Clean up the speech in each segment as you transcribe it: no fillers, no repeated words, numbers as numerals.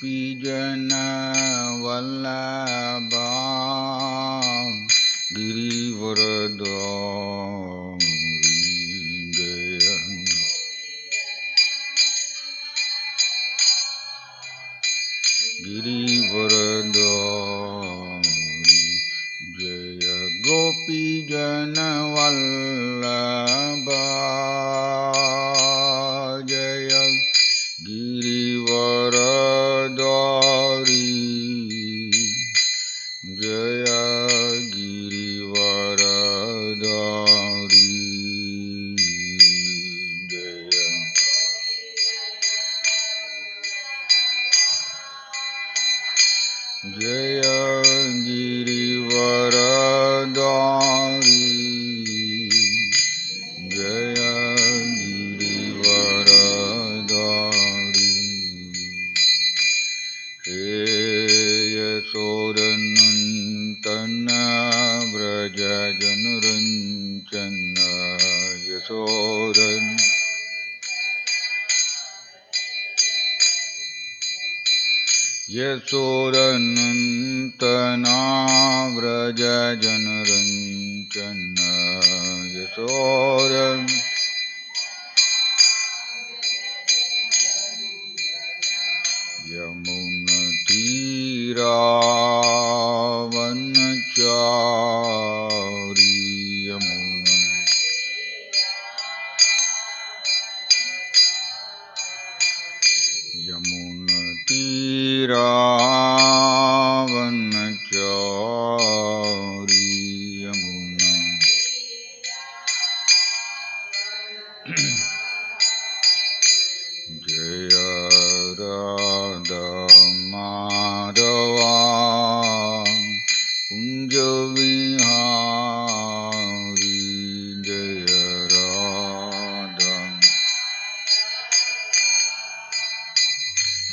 गोपीजन वल्लभा गिरिवरदारी जय गोपीजन वल्लभा जय गिरिवरदारी जय गिरिवरदारी जय गिरिवरदारी जय गिरिवरदारी हे यशोदनन्दन व्रज जनरञ्जन यशोदनन्दना व्रज जनरञ्जन यशोदन यमुनतीरावनचारी यमुनतीरावनचारी यमुना जय राधा माधवा कुंज विहारी जय राधा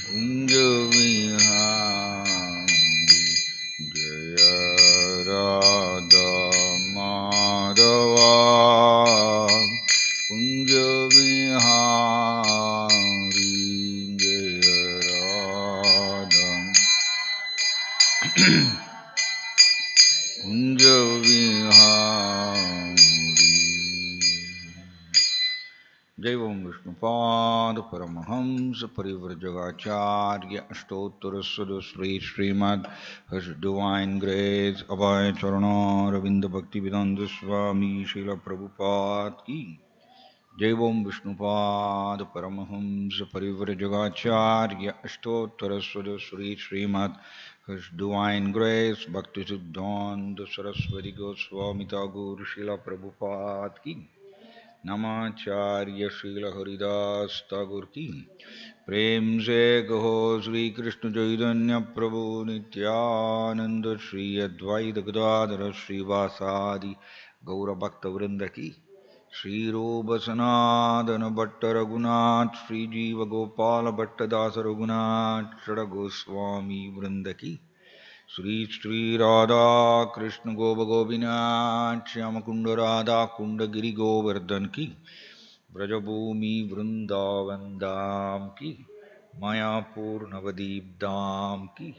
कुंज विहारी जय राधा माधवा कुंज विहारी जय राधा कुंज विहारी। जय ओम विष्णुपाद परमहंस परिव्रजकाचार्य अष्टोत्तर श्री श्रीमद् हर्ष डिवाइन ग्रेस अभय चरणारविंद भक्ति वेदांत स्वामी श्रील प्रभुपाद की जय ओम विष्णुपाद परमहंस परिव्रजकाचार्य अष्टोत्तर श्री श्रीमद् हर्ष डिवाइन ग्रेस भक्ति सिद्धांत सरस्वती गोस्वामी ठाकुर श्रील प्रभुपाद की नमाचार्य श्रील हरिदास ठाकुर की प्रेम से कहो श्री कृष्ण चैतन्य प्रभु नित्यानंद श्री अद्वैत गदाधर श्रीवासादि गौर भक्त वृंद की श्री रूप सनातन भट्ट रघुनाथ श्री जीव गोपाल भट्टदास रघुनाथ षड गोस्वामी वृंद की श्री श्री राधा कृष्ण गोप गोपीनाथ श्याम कुंड राधा कुंड गिरि गोवर्धन की ब्रजभूमि वृंदावन धाम की मायापुर नवदीप धाम की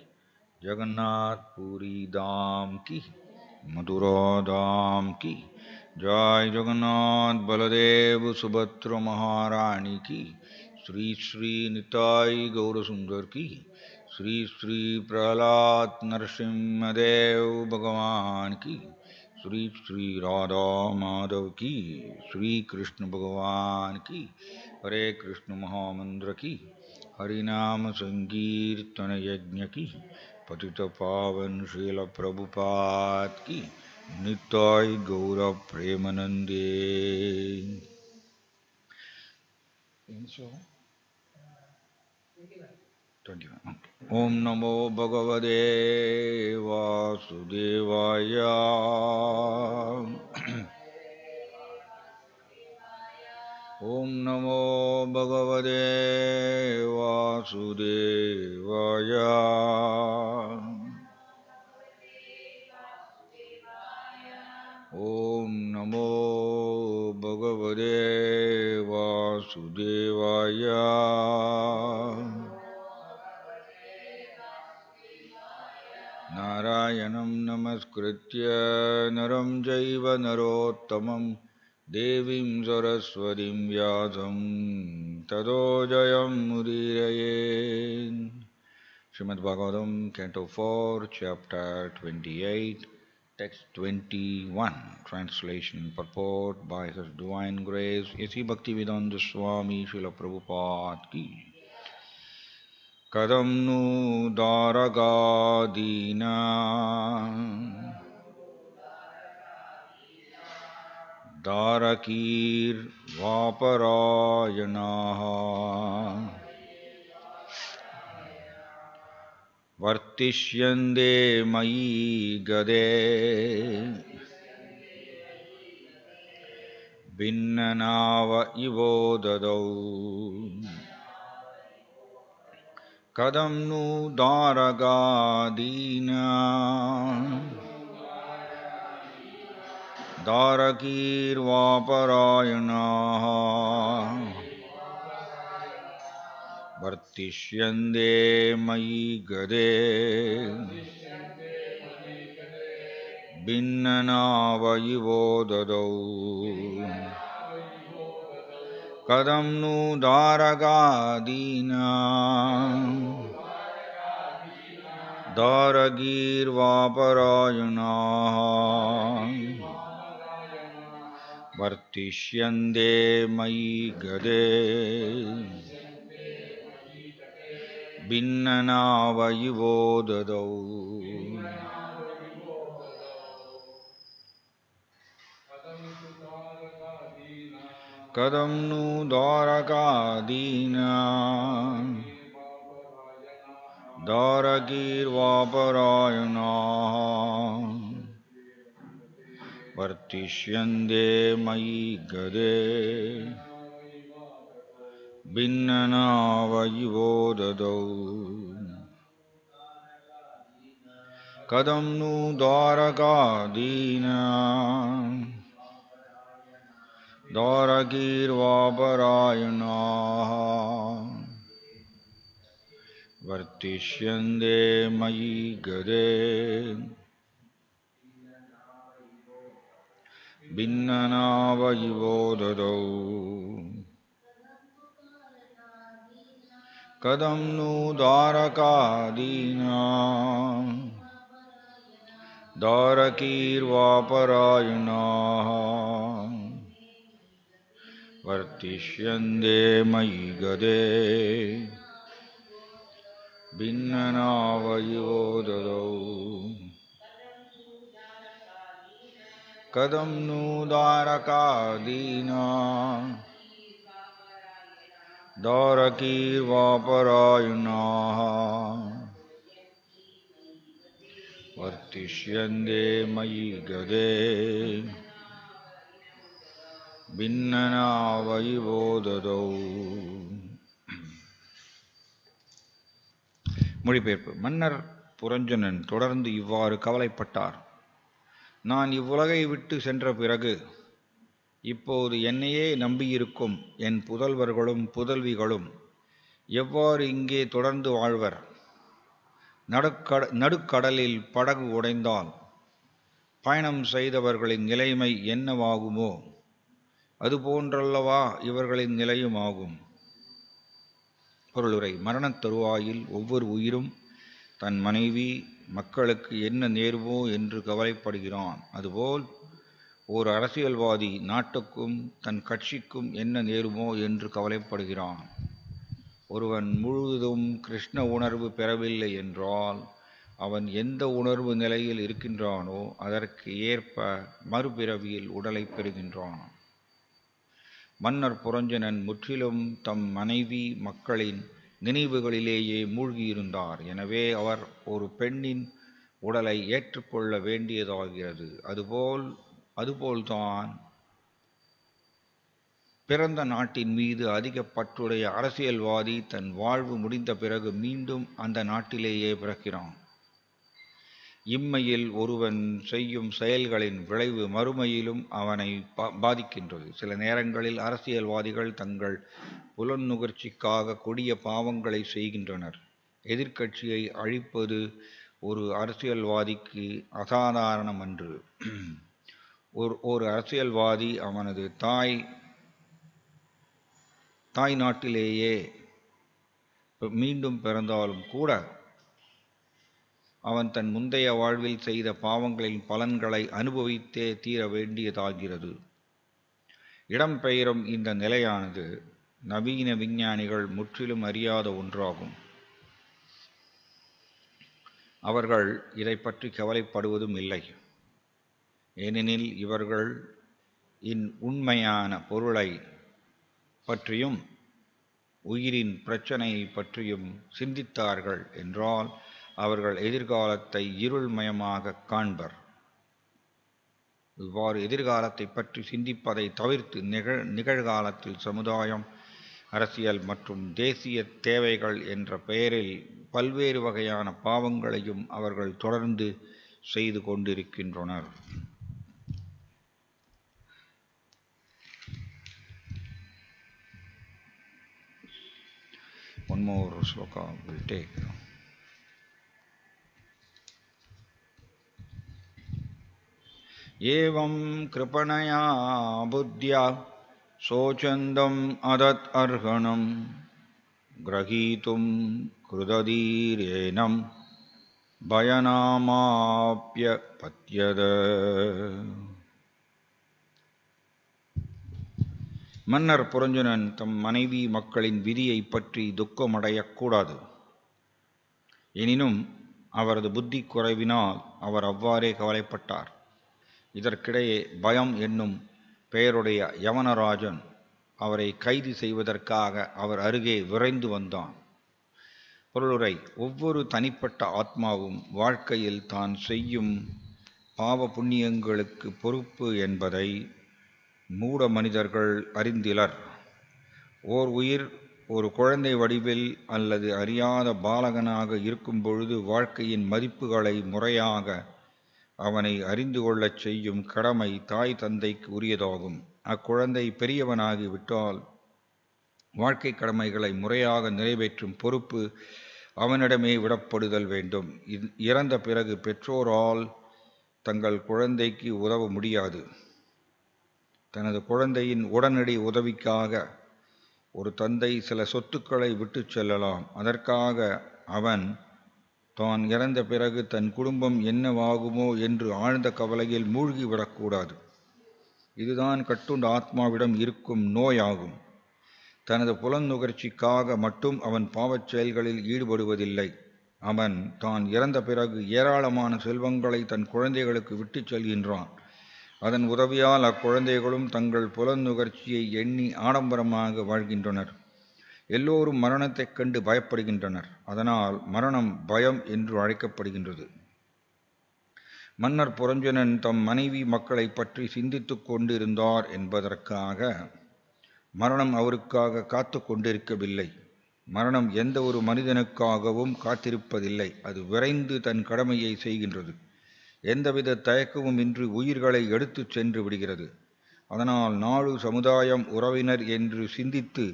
जगन्नाथपुरी धाम की मथुरा धाम की जय जगन्नाथ बलदेव सुभद्र महारानी की श्री श्री निताई गौर सुंदर की श्री श्री प्रहलाद नरसिंहदेव भगवान की श्री श्री राधा माधव की श्री कृष्ण भगवान की हरे कृष्ण महामंत्र की हरिनाम संकीर्तन यज्ञ की पतित पावन शील प्रभुपाद की निताय गौर प्रेमानंदे। ओम नमो भगवते वासुदेवाय ओम नमो भगवते वासुदेवाय ओम नमो भगवते वासुदेवाय नारायणं नमस्कृत्य नरं चैव नरोत्तमं देवीं सरस्वतीं व्यासं ततो जयमुदीरये. Srimad Bhagavatam, Canto 4, Chapter 28, Text 21, Translation and Purport by His Divine Grace, A.C. Bhaktivedanta Swami Srila Prabhupada Ki. Kadam nu daragadina darakir vaparayanaha vartishyande mayi gade binnanava ivodadau. Kadam nu daragadina darakir vaparayanaha vartishyande mayi gade binnanava ivodadau. Kadam nu daragadina daragir vaparayanaha vartishyande mayi gade binnanava ivodadau. Kadam nu daragadina daragir vaparayanaha vartishyande mayi gade binnanava ivodadau. Kadam nu daragadina daragir vaparayanaha vartishyande mayi gade binnanava ivodadau. Kadam nu daragadina darakir vaparayanaha vartishyande mayi gade binnanava ivodadau. Kadam nu daragadina darakir vaparayanaha vartishyande mayi gade binnanava ivodadau. மொழிபெயர்ப்பு. மன்னர் புரஞ்சனன் தொடர்ந்து இவ்வாறு கவலைப்பட்டார். நான் இவ்வுலகை விட்டு சென்ற பிறகு இப்போது என்னையே நம்பியிருக்கும் என் புதல்வர்களும் புதல்விகளும் எவ்வாறு இங்கே தொடர்ந்து வாழ்வர்? நடுக்கடலில் படகு உடைந்தால் பயணம் செய்தவர்களின் நிலைமை என்னவாகுமோ அதுபோன்றல்லவா இவர்களின் நிலையும் ஆகும். பொருளுரை. மரணத் தருவாயில் ஒவ்வொரு உயிரும் தன் மனைவி மக்களுக்கு என்ன நேருமோ என்று கவலைப்படுகிறான். அதுபோல் ஓர் அரசியல்வாதி நாட்டுக்கும் தன் கட்சிக்கும் என்ன நேருமோ என்று கவலைப்படுகிறான். ஒருவன் முழுவதும் கிருஷ்ண உணர்வு பெறவில்லை என்றால் அவன் எந்த உணர்வு நிலையில் இருக்கின்றானோ அதற்கு ஏற்ப மறுபிறவியில் உடலை பெறுகின்றான். மன்னர் புரஞ்சனன் முற்றிலும் தம் மனைவி மக்களின் நினைவுகளிலேயே மூழ்கியிருந்தார். எனவே அவர் ஒரு பெண்ணின் உடலை ஏற்றுக்கொள்ள வேண்டியதாகிறது. அதுபோல்தான் பிறந்த நாட்டின் மீது அதிக பற்றுடைய அரசியல்வாதி தன் வாழ்வு முடிந்த பிறகு மீண்டும் அந்த நாட்டிலேயே பிறக்கிறான். இம்மையில் ஒருவன் செய்யும் செயல்களின் விளைவு மறுமையிலும் அவனை பாதிக்கின்றது. சில நேரங்களில் அரசியல்வாதிகள் தங்கள் புலன் நுகர்ச்சிக்காக கொடிய பாவங்களை செய்கின்றனர். எதிர்க்கட்சியை அழிப்பது ஒரு அரசியல்வாதிக்கு அசாதாரணம் அன்று. ஒரு அரசியல்வாதி அவனது தாய் நாட்டிலேயே மீண்டும் பிறந்தாலும் கூட அவன் தன் முந்தைய வாழ்வில் செய்த பாவங்களின் பலன்களை அனுபவித்தே தீர வேண்டியதாகிறது. இடம்பெயரும் இந்த நிலையானது நவீன விஞ்ஞானிகள் முற்றிலும் அறியாத ஒன்றாகும். அவர்கள் இதை பற்றி கவலைப்படுவதும் இல்லை. ஏனெனில் இவர்கள் உண்மையான பொருளை பற்றியும் உயிரின் பிரச்சனையை பற்றியும் சிந்தித்தார்கள் என்றால் அவர்கள் எதிர்காலத்தை இருள்மயமாக காண்பர். இவ்வாறு எதிர்காலத்தை பற்றி சிந்திப்பதை தவிர்த்து நிகழ்காலத்தில் சமுதாயம், அரசியல் மற்றும் தேசிய தேவைகள் என்ற பெயரில் பல்வேறு வகையான பாவங்களையும் அவர்கள் தொடர்ந்து செய்து கொண்டிருக்கின்றனர். One more sloka we'll take. एवं कृपणया बुद्ध्या शोचन्दम् अदत् अर्हणं ग्रहीतुं कृतधीरेनं भयनामाप्यपत्यद. மன்னர் புரஞ்சனன் தம் மனைவி மக்களின் விதியை பற்றி துக்கமடையக்கூடாது. எனினும் அவரது புத்தி குறைவினால் அவர் அவ்வாறே கவலைப்பட்டார். இதற்கிடையே பயம் என்னும் பெயருடைய யவனராஜன் அவரை கைது செய்வதற்காக அவர் அருகே விரைந்து வந்தான். பொருளுரை: ஒவ்வொரு தனிப்பட்ட ஆத்மாவும் வாழ்க்கையில் தான் செய்யும் பாவ புண்ணியங்களுக்கு பொறுப்பு என்பதை மூட மனிதர்கள் அறிந்திலர். ஓர் உயிர் ஒரு குழந்தை வடிவில் அல்லது அறியாத பாலகனாக இருக்கும் பொழுது வாழ்க்கையின் மதிப்புகளை முறையாக அவனை அறிந்து கொள்ளச் செய்யும் கடமை தாய் தந்தைக்கு உரியதாகும். அக்குழந்தை பெரியவனாகி விட்டால் வாழ்க்கை கடமைகளை முறையாக நிறைவேற்றும் பொறுப்பு அவனிடமே விடப்படுதல் வேண்டும். இறந்த பிறகு பெற்றோரால் தங்கள் குழந்தைக்கு உதவ முடியாது. தனது குழந்தையின் உடனடி உதவிக்காக ஒரு தந்தை சில சொத்துக்களை விட்டு செல்லலாம். அதற்காக அவன் தான் இறந்த பிறகு தன் குடும்பம் என்னவாகுமோ என்று ஆழ்ந்த கவலையில் மூழ்கிவிடக்கூடாது. இதுதான் கட்டுண்ட ஆத்மாவிடம் இருக்கும் நோயாகும். தனது புலநுகர்ச்சிக்காக மட்டும் அவன் பாவச் செயல்களில் ஈடுபடுவதில்லை. அவன் தான் இறந்த பிறகு ஏராளமான செல்வங்களை தன் குழந்தைகளுக்கு விட்டுச் செல்கின்றான். அதன் உதவியால் அக்குழந்தைகளும் தங்கள் புலநுகர்ச்சியை எண்ணி ஆடம்பரமாக வாழ்கின்றனர். எல்லோரும் மரணத்தைக் கண்டு பயப்படுகின்றனர். அதனால் மரணம் பயம் என்று அழைக்கப்படுகின்றது. மன்னர் புரஞ்சனன் தம் மனைவி மக்களை பற்றி சிந்தித்து கொண்டிருந்தார் என்பதற்காக மரணம் அவருக்காக காத்து கொண்டிருக்கவில்லை. மரணம் எந்த ஒரு மனிதனுக்காகவும் காத்திருப்பதில்லை. அது விரைந்து தன் கடமையை செய்கின்றது. எந்தவித தயக்கமும் இன்றி உயிர்களை எடுத்துச் சென்று விடுகிறது. அதனால் நாடு, சமுதாயம், உறவினர் என்று சிந்தித்து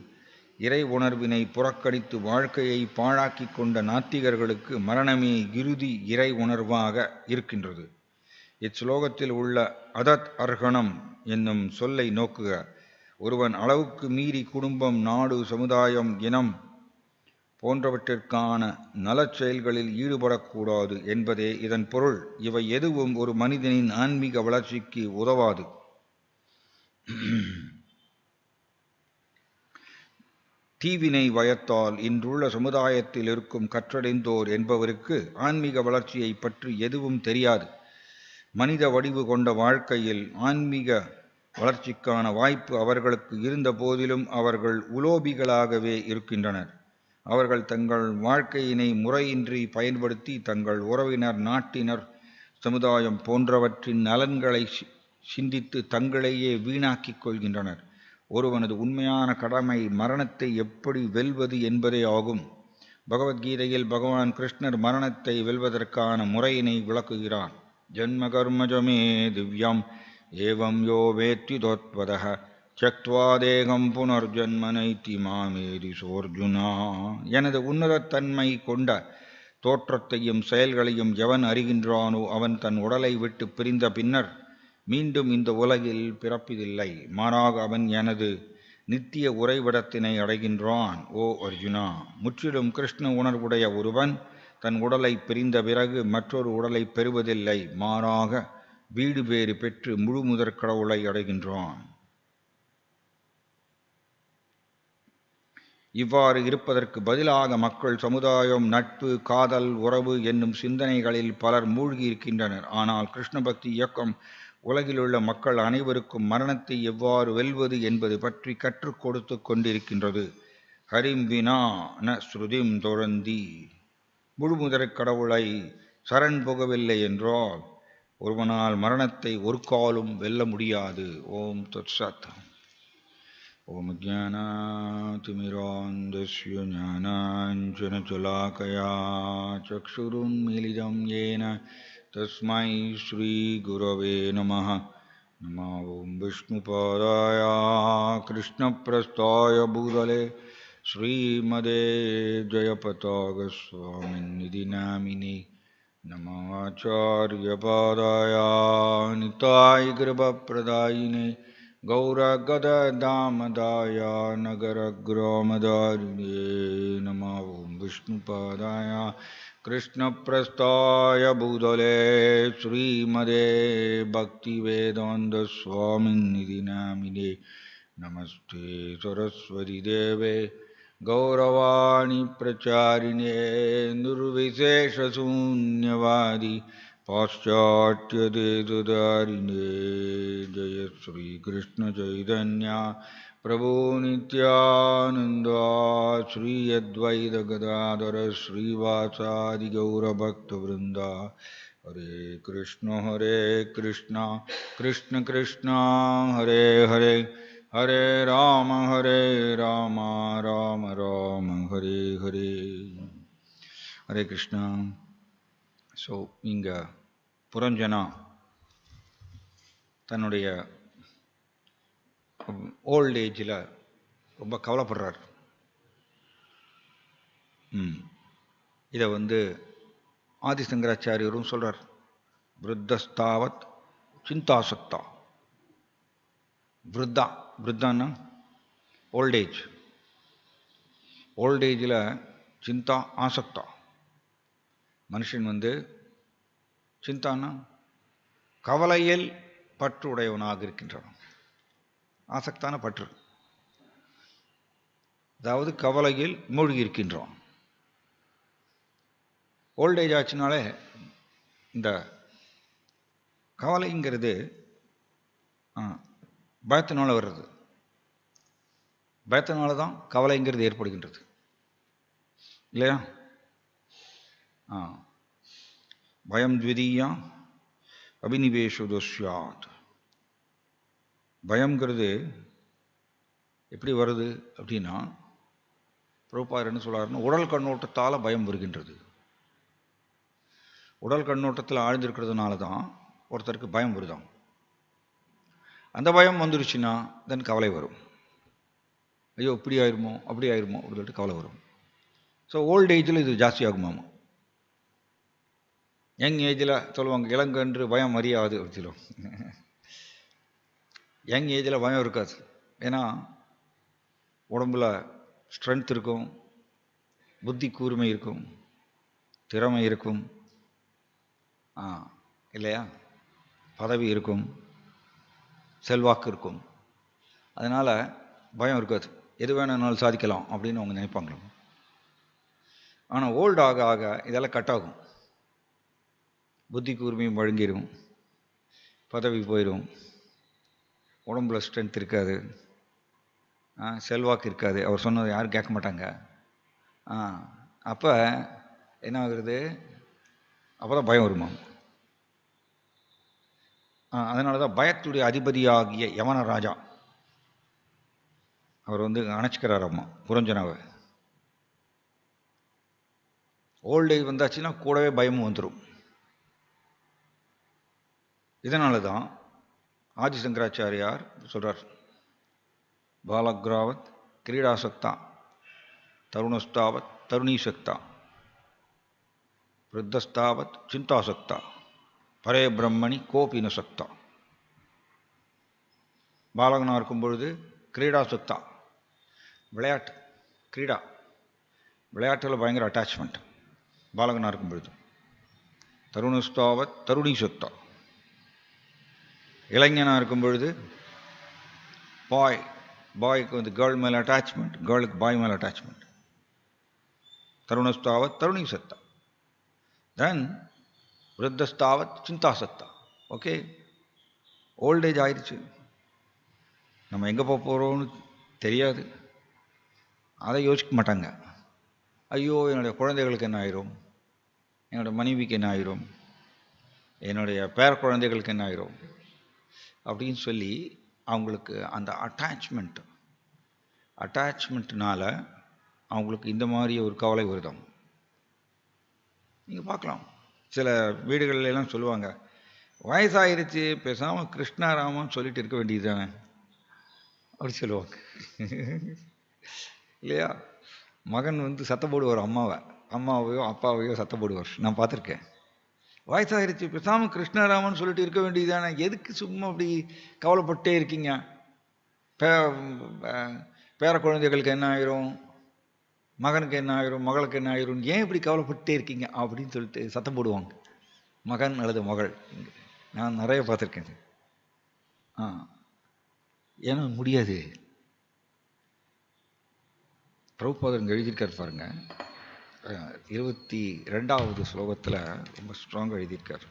இறை உணர்வினை புறக்கணித்து வாழ்க்கையை பாழாக்கி கொண்ட நாத்திகர்களுக்கு மரணமே இறுதி இறை உணர்வாக இருக்கின்றது. இச்லோகத்தில் உள்ள அதத் அர்ஹணம் என்னும் சொல்லை நோக்குக. ஒருவன் அளவுக்கு மீறி குடும்பம், நாடு, சமுதாயம், இனம் போன்றவற்றிற்கான நலச் செயல்களில் ஈடுபடக்கூடாது என்பதே இதன் பொருள். இவை எதுவும் ஒரு மனிதனின் ஆன்மீக வளர்ச்சிக்கு உதவாது. தீவினை வயத்தால் இன்றுள்ள சமுதாயத்தில் இருக்கும் கற்றடைந்தோர் என்பவருக்கு ஆன்மீக வளர்ச்சியை பற்றி எதுவும் தெரியாது. மனித வடிவு கொண்ட வாழ்க்கையில் ஆன்மீக வளர்ச்சிக்கான வாய்ப்பு அவர்களுக்கு இருந்த போதிலும் அவர்கள் உலோபிகளாகவே இருக்கின்றனர். அவர்கள் தங்கள் வாழ்க்கையினை முறையின்றி பயன்படுத்தி தங்கள் உறவினர், நாட்டினர், சமுதாயம் போன்றவற்றின் நலன்களை சிந்தித்து தங்களையே வீணாக்கிக் கொள்கின்றனர். ஒருவனது உண்மையான கடமை மரணத்தை எப்படி வெல்வது என்பதே ஆகும். பகவத்கீதையில் பகவான் கிருஷ்ணர் மரணத்தை வெல்வதற்கான முறையினை விளக்குகிறார். ஜன்ம கர்மஜமே திவ்யம் ஏவம் யோ வேத்தி தோத்வதஹ சக்த்வா தேகம் புனர்ஜன்மனைத்தி மாமேதி சோர்ஜுனா. எனது உன்னதத்தன்மை கொண்ட தோற்றத்தையும் செயல்களையும் எவன் அறிகின்றானோ அவன் தன் உடலை விட்டு பிரிந்த பின்னர் மீண்டும் இந்த உலகில் பிறப்பதில்லை. மாறாக அவன் எனது நித்திய உறைவிடத்தினை அடைகின்றான். ஓ அர்ஜுனா, முற்றிலும் கிருஷ்ண உணர்வுடைய ஒருவன் தன் உடலை பிரிந்த பிறகு மற்றொரு உடலை பெறுவதில்லை. மாறாக வீடு பேறு பெற்று முழு முதற் கடவுளை அடைகின்றான். இவ்வாறு இருப்பதற்கு பதிலாக மக்கள் சமுதாயம், நட்பு, காதல், உறவு என்னும் சிந்தனைகளில் பலர் மூழ்கி இருக்கின்றனர். ஆனால் கிருஷ்ண பக்தி இயக்கம் உலகிலுள்ள மக்கள் அனைவருக்கும் மரணத்தை எவ்வாறு வெல்வது என்பது பற்றி கற்றுக் கொடுத்து கொண்டிருக்கின்றது. ஹரிம் வினா ந ஸ்ருதிம் தொடர்ந்தி. முழுமுதற் கடவுளை சரண் புகவில்லை என்றால் ஒருவனால் மரணத்தை ஒரு காலும் வெல்ல முடியாது. ஓம் தத்சத். ஓம் ஜானாதிமிராந்தஸ்ய ஞானாஞ்சனசலாகயா சக்ஷுருன்மிலிதம் யேன தஸ்மை ஸ்ரீகுரவே நமः. நமோ ஓம் விஷ்ணுபாதாய கிருஷ்ணப்ரஸ்தாய பூதலே ஸ்ரீமதே ஜயபதாகஸ்வாமிநிதி நாமினே. நமோ ஆச்சார்யபாதாய நிதாய கிருபப்ரதாயினே गौरगददामदाय नगरग्रामदारिणे नमो ओं विष्णुपादाय कृष्णप्रस्थाय भूतले श्रीमदे भक्तिवेदान्तस्वामिनिधि नामिने नमस्ते सरस्वती देवे गौरवाणी प्रचारिणे निर्विशेषशून्यवादी पाश्चात्य देशधारिणे जय श्री कृष्ण चैतन्य प्रभु नित्यानंद श्री अद्वैत गदाधर श्रीवासादि गौरभक्तवृंद हरे कृष्ण कृष्ण कृष्ण हरे हरे हरे राम राम राम हरे हरे. हरे कृष्ण. ஸோ இங்கே புரஞ்சனா தன்னுடைய ஓல்ட் ஏஜில் ரொம்ப கவலைப்படுறார். இதை ஆதிசங்கராச்சாரியரும் சொல்கிறார். விருத்தஸ்தாவத் சிந்தாசக்தா. விருத்தான்னா ஓல்ட் ஏஜ். ஓல்ட் ஏஜில் சிந்தா ஆசக்தா. மனுஷன் சிந்தான்னா கவலையில் பற்று உடையவனாக இருக்கின்றான். ஆசக்தான பற்று, அதாவது கவலையில் மூழ்கி இருக்கின்றான். ஓல்டேஜ் ஆச்சுனாலே இந்த கவலைங்கிறது பயத்தினால வர்றது. பயத்தினால தான் கவலைங்கிறது ஏற்படுகின்றது இல்லையா? பயம் த்விதீயா அபினிவேஷோதஸ்யாத். பயம்ங்கிறது எப்படி வருது அப்படின்னா, பிரபுபாதர் என்ன சொல்றாருன்னா, உடல் கண்ணோட்டத்தால் பயம் வருகின்றது. உடல் கண்ணோட்டத்தில் ஆழ்ந்திருக்கிறதுனால தான் ஒருத்தருக்கு பயம் வருதான். அந்த பயம் வந்துருச்சுன்னா தென் கவலை வரும். ஐயோ இப்படி ஆயிருமோ அப்படி ஆயிருமோ அப்படின்னு சொல்லிட்டு கவலை வரும். ஸோ ஓல்ட் ஏஜில் இது ஜாஸ்தி ஆகுமாமா. யங் ஏஜில் சொல்லுவாங்க இளங்கன்று பயம் அறியாது அப்படின்னு சொல்லுவாங்க. யங் ஏஜில் பயம் இருக்காது. ஏன்னா உடம்புல ஸ்ட்ரென்த் இருக்கும், புத்தி கூர்மை இருக்கும், திறமை இருக்கும், இல்லையா, பதவி இருக்கும், செல்வாக்கு இருக்கும். அதனால் பயம் இருக்காது, எது வேணும்னாலும் சாதிக்கலாம் அப்படின்னு அவங்க நினைப்பாங்களோ. ஆனால் ஓல்டு ஆக ஆக இதெல்லாம் கட் ஆகும். புத்தி கூர்மையும் வழங்கிடும், பதவி போயிடும், உடம்புல ஸ்ட்ரென்த் இருக்காது, செல்வாக்கு இருக்காது, அவர் சொன்னதை யாரும் கேட்க மாட்டாங்க. அப்போ என்ன ஆகுறது? அப்போ தான் பயம் வருமா. அதனால தான் பயத்துடைய அதிபதியாகிய யமன ராஜா அவர் அணைச்சிக்கிறாராம்மா புரஞ்சனாவை. ஓல்டேஜ் வந்தாச்சுன்னா கூடவே பயமும் வந்துடும். இதனால தான் ஆதிசங்கராச்சாரியார் சொல்றார், பாலக்ராவத் கிரீடாசக்தா தருணஸ்தாவத் தருணீசக்தா. விருத்தஸ்தாவத் சிந்தாசக்தா பரே பிரம்மணி கோபி ந சக்தா. பாலகனாக இருக்கும் பொழுது கிரீடாசக்தா, விளையாட்டு, கிரீடா, விளையாட்டில் பயங்கர அட்டாச்மெண்ட் பாலகனாக இருக்கும் பொழுது. தருணஸ்தாவத் தருணி சக்தா, இளைஞனாக இருக்கும் பொழுது பாய்க்கு வந்து கேர்ள் மேலே அட்டாச்மெண்ட், கேர்ளுக்கு பாய் மேலே அட்டாச்மெண்ட். தருணஸ்தாவத் தருணி சக்தா. தென் விருத்தஸ்தாவத் சிந்தாசக்தா. ஓகே, ஓல்டேஜ் ஆயிடுச்சு, நம்ம எங்கே போக போகிறோம்னு தெரியாது, அதை யோசிக்க மாட்டாங்க. ஐயோ என்னுடைய குழந்தைகளுக்கு என்ன ஆயிரும், என்னுடைய மனைவிக்கு என்ன ஆயிரும், என்னுடைய பேர குழந்தைகளுக்கு என்ன ஆயிரும் அப்படின்னு சொல்லி அவங்களுக்கு அந்த அட்டாச்மெண்ட்னால அவங்களுக்கு இந்த மாதிரி ஒரு கவலை வருதாம். நீங்கள் பார்க்கலாம், சில வீடுகள்லாம் சொல்லுவாங்க, வயசாயிருச்சு பேசாமல் கிருஷ்ணாராமன் சொல்லிட்டு இருக்க வேண்டியது தானே அப்படி சொல்லுவாங்க இல்லையா? மகன் வந்து சத்தம் போடுவார், அம்மாவையோ அப்பாவையோ சத்தம் போடுவார், நான் பார்த்துருக்கேன். வயசாயிருச்சு பேசாமல் கிருஷ்ணாராமன் சொல்லிட்டு இருக்க வேண்டியது தானே, எதுக்கு சும்மா அப்படி கவலைப்பட்டே இருக்கீங்க, பேர குழந்தைகளுக்கு என்ன ஆயிரும், மகனுக்கு என்ன ஆயிரும், மகளுக்கு என்ன ஆயிரும், ஏன் இப்படி கவலைப்பட்டே இருக்கீங்க அப்படின்னு சொல்லிட்டு சத்தம் போடுவாங்க மகன் அல்லது மகள். நான் நிறைய பார்த்துருக்கேன். ஏன்னா முடியாது. பிரபுபாதர் எழுதியிருக்கார் பாருங்க, 22வது ஸ்லோகத்தில் ரொம்ப ஸ்ட்ராங்காக எழுதியிருக்கார்.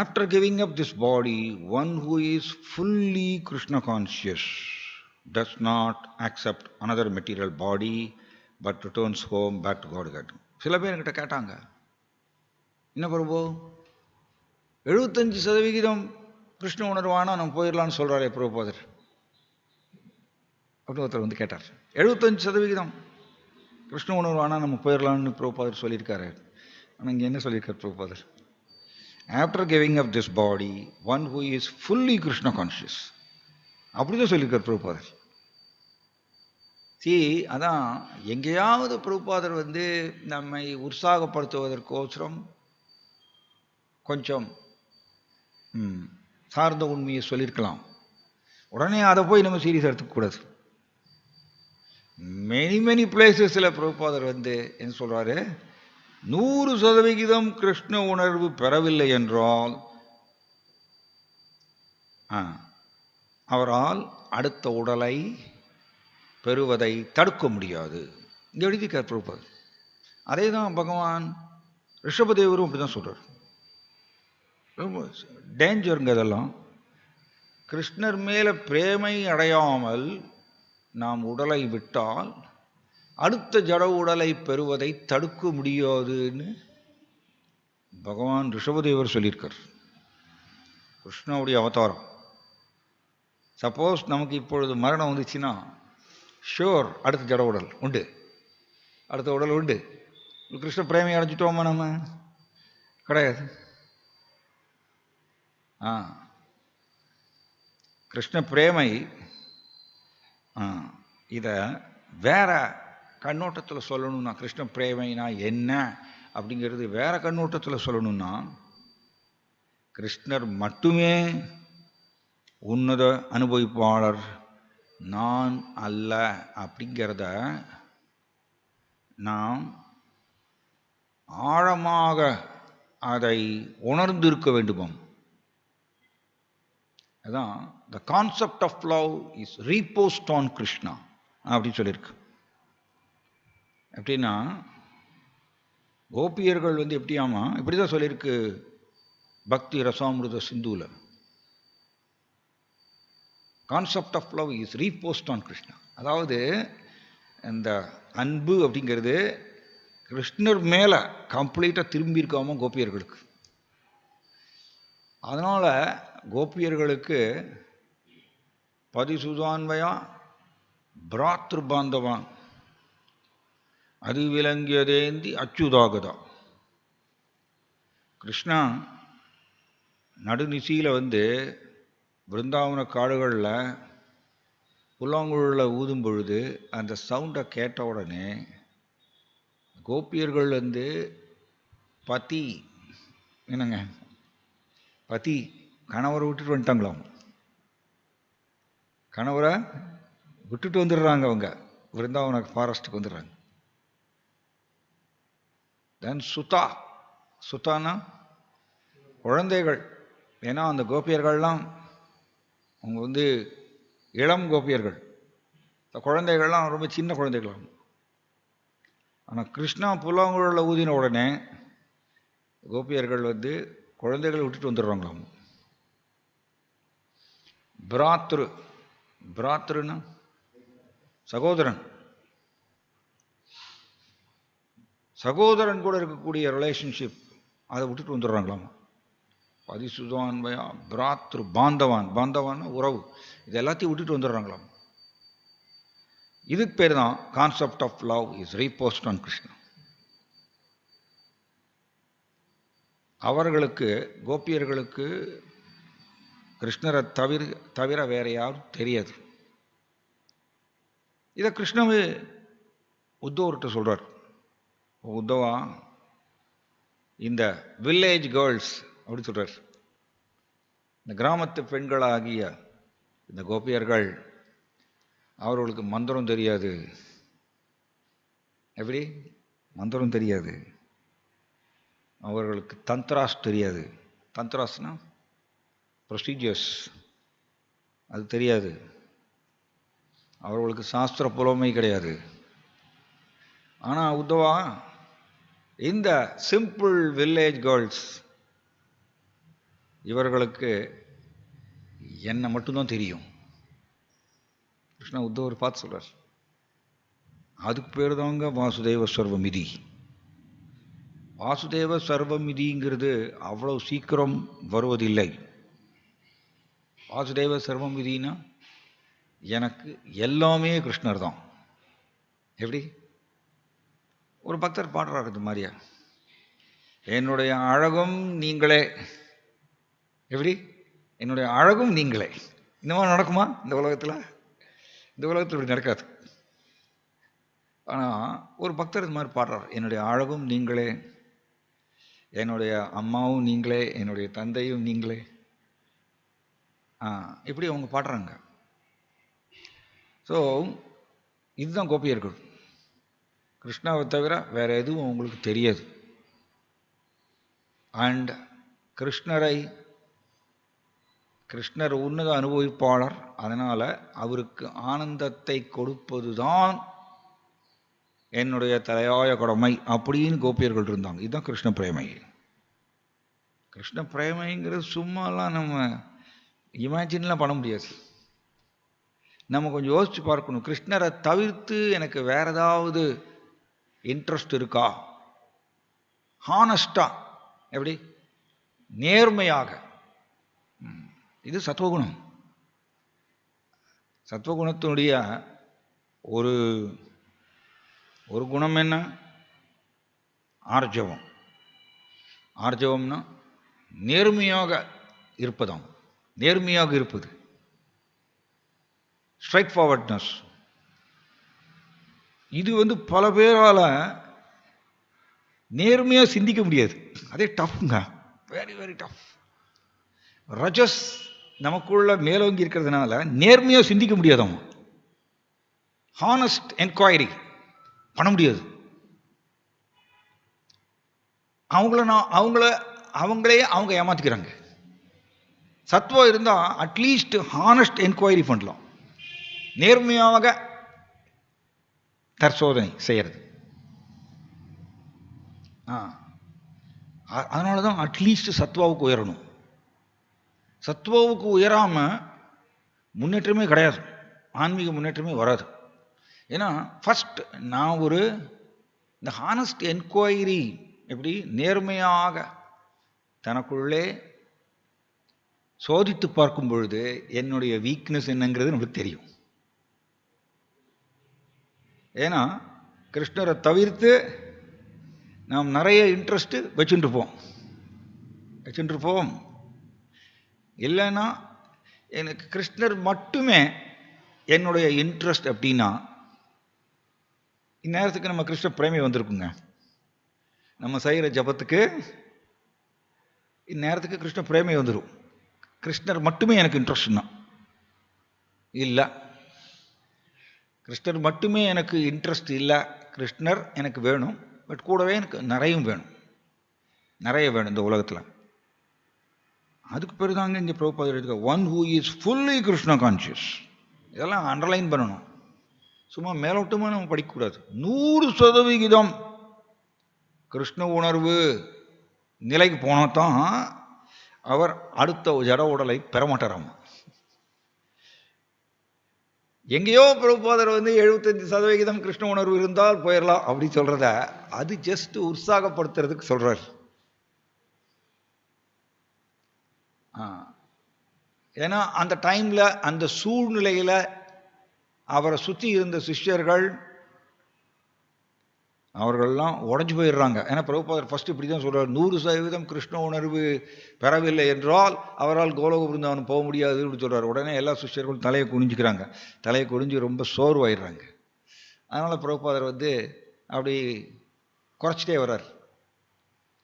After giving up this body, one who is fully Krishna conscious does not accept another material body but returns home back to Godhead. சில பேர் என்கிட்ட கேட்டாங்க, என்ன பிரபு 75% கிருஷ்ண உணர்வானா நம்ம போயிடலான்னு சொல்கிறாரே பிரபுபாதர் அப்படின்னு ஒருத்தர் வந்து கேட்டார். 75% கிருஷ்ண உணர்வானா நம்ம போயிடலான்னு பிரபுபாதர் சொல்லியிருக்காரு. ஆனால் இங்கே என்ன சொல்லியிருக்கார் பிரபுபாதர்? After giving up this body, one who is fully Krishna conscious, அப்படிதான் சொல்லியிருக்கார் பிரபுபாதர். அதான் எங்கேயாவது பிரபுபாதர் வந்து நம்மை உற்சாகப்படுத்துவதற்கோசரம் கொஞ்சம் சார்ந்த உண்மையை சொல்லியிருக்கலாம், உடனே அதை போய் நம்ம சீரியஸ் எடுத்துக்கூடாது. மெனி பிளேசஸில் பிரபுபாதர் வந்து என்ன சொல்கிறாரு, 100% கிருஷ்ண உணர்வு பெறவில்லை என்றால் அவரால் அடுத்த உடலை பெறுவதை தடுக்க முடியாது. இங்கே எழுதிக்கார் பிரபுபாதர். அதே தான் பகவான் ரிஷபதேவரும் அப்படி தான் சொல்கிறார். ரொம்ப டேஞ்சருங்க அதெல்லாம். கிருஷ்ணர் மேலே பிரேமை அடையாமல் நாம் உடலை விட்டால் அடுத்த ஜட உடலை பெறுவதை தடுக்க முடியாதுன்னு பகவான் ரிஷபதேவர் சொல்லியிருக்கார். கிருஷ்ணனுடைய அவதாரம். சப்போஸ் நமக்கு இப்பொழுது மரணம் வந்துச்சுன்னா ஷோர் அடுத்த ஜட உடல் உண்டு, அடுத்த உடல் உண்டு. கிருஷ்ண பிரேமை அடைஞ்சிட்டோமா? நம்ம கிடையாது. கிருஷ்ண பிரேமை இதை வேற கண்ணோட்டத்தில் சொல்லணும்னா, கிருஷ்ண பிரேமைனா என்ன அப்படிங்கிறது வேற கண்ணோட்டத்தில் சொல்லணும்னா, கிருஷ்ணர் மட்டுமே உன்னத அனுபவிப்பாளர், நான் அல்ல அப்படிங்கிறத நாம் ஆழமாக அதை உணர்ந்திருக்க வேண்டுமாம். அதான் the concept of love is reposed on Krishna அப்படின்னு சொல்லியிருக்கு. எப்படின்னா கோபியர்கள் வந்து எப்படியாமா இப்படிதான் சொல்லியிருக்கு பக்தி ரசாமிருத சிந்துல. Concept of love is reposed on Krishna. அதாவது இந்த அன்பு அப்படிங்கிறது கிருஷ்ணர் மேலே கம்ப்ளீட்டாக திரும்பி இருக்காம கோபியர்களுக்கு. அதனால் கோபியர்களுக்கு பதிசுதான்வயா பிராத்ரு பாந்தவான் அது விளங்கியதேந்தி அச்சுதாகதா. கிருஷ்ணா நடுநிசையில் வந்து பிருந்தாவன காடுகளில் புல்லாங்குழலில் ஊதும் பொழுது அந்த சவுண்டை கேட்ட உடனே கோபியர்கள் வந்து பதி என்னங்க பதி கணவரை விட்டுட்டு வந்துட்டாங்களாம். கணவரை விட்டுட்டு வந்துடுறாங்க அவங்க, விருந்தாவன ஃபாரஸ்ட்டுக்கு வந்துடுறாங்க. தென் சுதா, சுதானா குழந்தைகள். ஏன்னா அந்த கோபியர்கள்லாம் அவங்க வந்து இளம் கோபியர்கள், குழந்தைகள்லாம் ரொம்ப சின்ன குழந்தைகளாம். ஆனால் கிருஷ்ணா புல்லாங்குழல ஊதின உடனே கோபியர்கள் வந்து குழந்தைகளை விட்டுட்டு வந்துடுறாங்களாம். பிராத்ரு, பிராத்ருன்னா சகோதரன், சகோதரன் கூட இருக்கக்கூடிய ரிலேஷன்ஷிப், அதை விட்டுட்டு வந்துடுறாங்களாம். பதிசுதான்வயா பிராத்ரு பாந்தவான், பாந்தவான் உறவு, இது எல்லாத்தையும் விட்டுட்டு வந்துடுறாங்களாம். இதுக்கு பேர் தான் concept of love is reposed on Krishna. அவர்களுக்கு கோபியர்களுக்கு கிருஷ்ணரை தவிர வேற யாரும் தெரியாது. இதை கிருஷ்ணவே உத்தவர்கிட்ட சொல்றார். உத்தவா, இந்த வில்லேஜ் கேர்ள்ஸ் அப்படி சொல்றார், இந்த கிராமத்து பெண்களாகிய இந்த கோபியர்கள், அவர்களுக்கு மந்திரம் தெரியாது. எப்படி மந்திரம் தெரியாது? அவர்களுக்கு தந்த்ராஸ் தெரியாது. தந்த்ராஸ்னா ப்ரொசீஜர்ஸ், அது தெரியாது. அவர்களுக்கு சாஸ்திர புலமை கிடையாது. ஆனால் உத்தவா, இந்த சிம்பிள் வில்லேஜ் கேர்ள்ஸ், இவர்களுக்கு என்ன மட்டும்தான் தெரியும். கிருஷ்ணா உத்தவர் பார்த்து சொல்றார், அதுக்கு பேர் தாங்க வாசுதேவ சர்வமிதி. வாசுதேவ சர்வமிதிங்கிறது அவ்வளவு சீக்கிரம் வருவதில்லை. வாசுதேவ சர்வமிதினா எனக்கு எல்லாமே கிருஷ்ணர் தான். எப்படி? ஒரு பக்தர் பாடுறாரு இது மாதிரியா, என்னுடைய அழகும் நீங்களே. எப்படி? என்னுடைய அழகும் நீங்களே. இந்த மாதிரி நடக்குமா இந்த உலகத்தில்? இந்த உலகத்தில் இப்படி நடக்காது. ஆனால் ஒரு பக்தர் இது மாதிரி பாடுறார், என்னுடைய அழகும் நீங்களே, என்னுடைய அம்மாவும் நீங்களே, என்னுடைய தந்தையும் நீங்களே. இப்படி அவங்க பாடுறாங்க. ஸோ இதுதான் கோபியர்கள். கிருஷ்ணாவை தவிர வேற எதுவும் அவங்களுக்கு தெரியாது. அண்ட் கிருஷ்ணர் உன்னத அனுபவிப்பாளர், அதனால அவருக்கு ஆனந்தத்தை கொடுப்பதுதான் என்னுடைய தலையாய கடமை அப்படின்னு கோபியர்கள் இருந்தாங்க. இதுதான் கிருஷ்ண பிரேமை. கிருஷ்ண பிரேமைங்கிறது சும்மாலாம் நம்ம இமேஜின்லாம் பண்ண முடியாது. நம்ம கொஞ்சம் யோசிச்சு பார்க்கணும். கிருஷ்ணரை தவிர்த்து எனக்கு வேற ஏதாவது இன்ட்ரெஸ்ட் இருக்கா? ஹானஸ்டா, எப்படி நேர்மையாக. இது சத்வகுணம். சத்வகுணத்தினுடைய ஒரு ஒரு குணம் என்ன? ஆர்ஜவம். ஆர்ஜவம்னா நேர்மையாக இருப்பதாம். நேர்மையாக இருப்பது, ஸ்ட்ரைட் ஃபார்வர்ட்னஸ். இது வந்து பல பேரால நேர்மையா சிந்திக்க முடியாது. அதே டஃப்ங்க, வெரி வெரி டஃப். ரஜஸ் நமக்குள்ள மேலோங்கி இருக்கிறதுனால நேர்மையா சிந்திக்க முடியாதவங்க, ஹானஸ்ட் என்கொயரி பண்ண முடியாது. அவங்களே அவங்க ஏமாத்திக்கிறாங்க. சத்துவம் இருந்தா அட்லீஸ்ட் ஹானஸ்ட் என்கொயரி பண்ணலாம், நேர்மையாக தற்சோதனை செய்யறது. அதனாலதான் அட்லீஸ்ட் சத்வாவுக்கு உயரணும். சத்வாவுக்கு உயராம முன்னேற்றமே கிடையாது, ஆன்மீக முன்னேற்றமே வராது. ஏன்னா ஃபர்ஸ்ட் நான் இந்த ஹானஸ்ட் என்கொயரி, எப்படி நேர்மையாக தனக்குள்ளே சோதித்து பார்க்கும் பொழுது என்னுடைய வீக்னஸ் என்னங்கிறது நமக்கு தெரியும். ஏன்னா கிருஷ்ணரை தவிர்த்து நாம் நிறைய இன்ட்ரெஸ்ட் வச்சுட்டு இருப்போம். இல்லைன்னா எனக்கு கிருஷ்ணர் மட்டுமே என்னுடைய இன்ட்ரெஸ்ட் அப்படின்னா இந்நேரத்துக்கு நம்ம கிருஷ்ண பிரேமி வந்திருக்குங்க. நம்ம செய்கிற ஜபத்துக்கு இந்நேரத்துக்கு கிருஷ்ண பிரேமை வந்துடும். கிருஷ்ணர் மட்டுமே எனக்கு இன்ட்ரெஸ்ட்னா இல்லை, கிருஷ்ணர் மட்டுமே எனக்கு இன்ட்ரெஸ்ட் இல்லை, கிருஷ்ணர் எனக்கு வேணும், பட் கூடவே எனக்கு நிறையும் வேணும், நிறைய வேணும் இந்த உலகத்தில். அதுக்கு பிறகுதாங்க இங்கே பிரபுபாதர் எழுதுக one who is fully Krishna conscious. இதெல்லாம் அண்டர்லைன் பண்ணணும், சும்மா மேலோட்டமாக நம்ம படிக்கக்கூடாது. 100% கிருஷ்ண உணர்வு நிலைக்கு போனால்தான் அவர் அடுத்த ஜட உடலை பெறமாட்டாராம். எங்கேயோ பிரபுபாதர் 75% கிருஷ்ண உணர்வு இருந்தால் போயிடலாம் அப்படி சொல்றத அது ஜஸ்ட் உற்சாகப்படுத்துறதுக்கு சொல்றார். ஏன்னா அந்த டைம்ல அந்த சூழ்நிலையில அவரை சுற்றி இருந்த சிஷ்யர்கள் அவர்கள்லாம் உடஞ்சு போயிடுறாங்க. ஏன்னா பிரபுபாதர் ஃபர்ஸ்ட் இப்படி தான் சொல்றார், 100% கிருஷ்ண உணர்வு பெறவில்லை என்றால் அவரால் கோலோக பிருந்தாவனம் போக முடியாது அப்படின்னு சொல்றார். உடனே எல்லா சிஷ்யர்களும் தலையை குனிஞ்சுக்கிறாங்க, தலையை குனிஞ்சு ரொம்ப சோர்வாயிடுறாங்க. அதனால பிரபுபாதர் அப்படி குறைச்சிட்டே வர்றார்.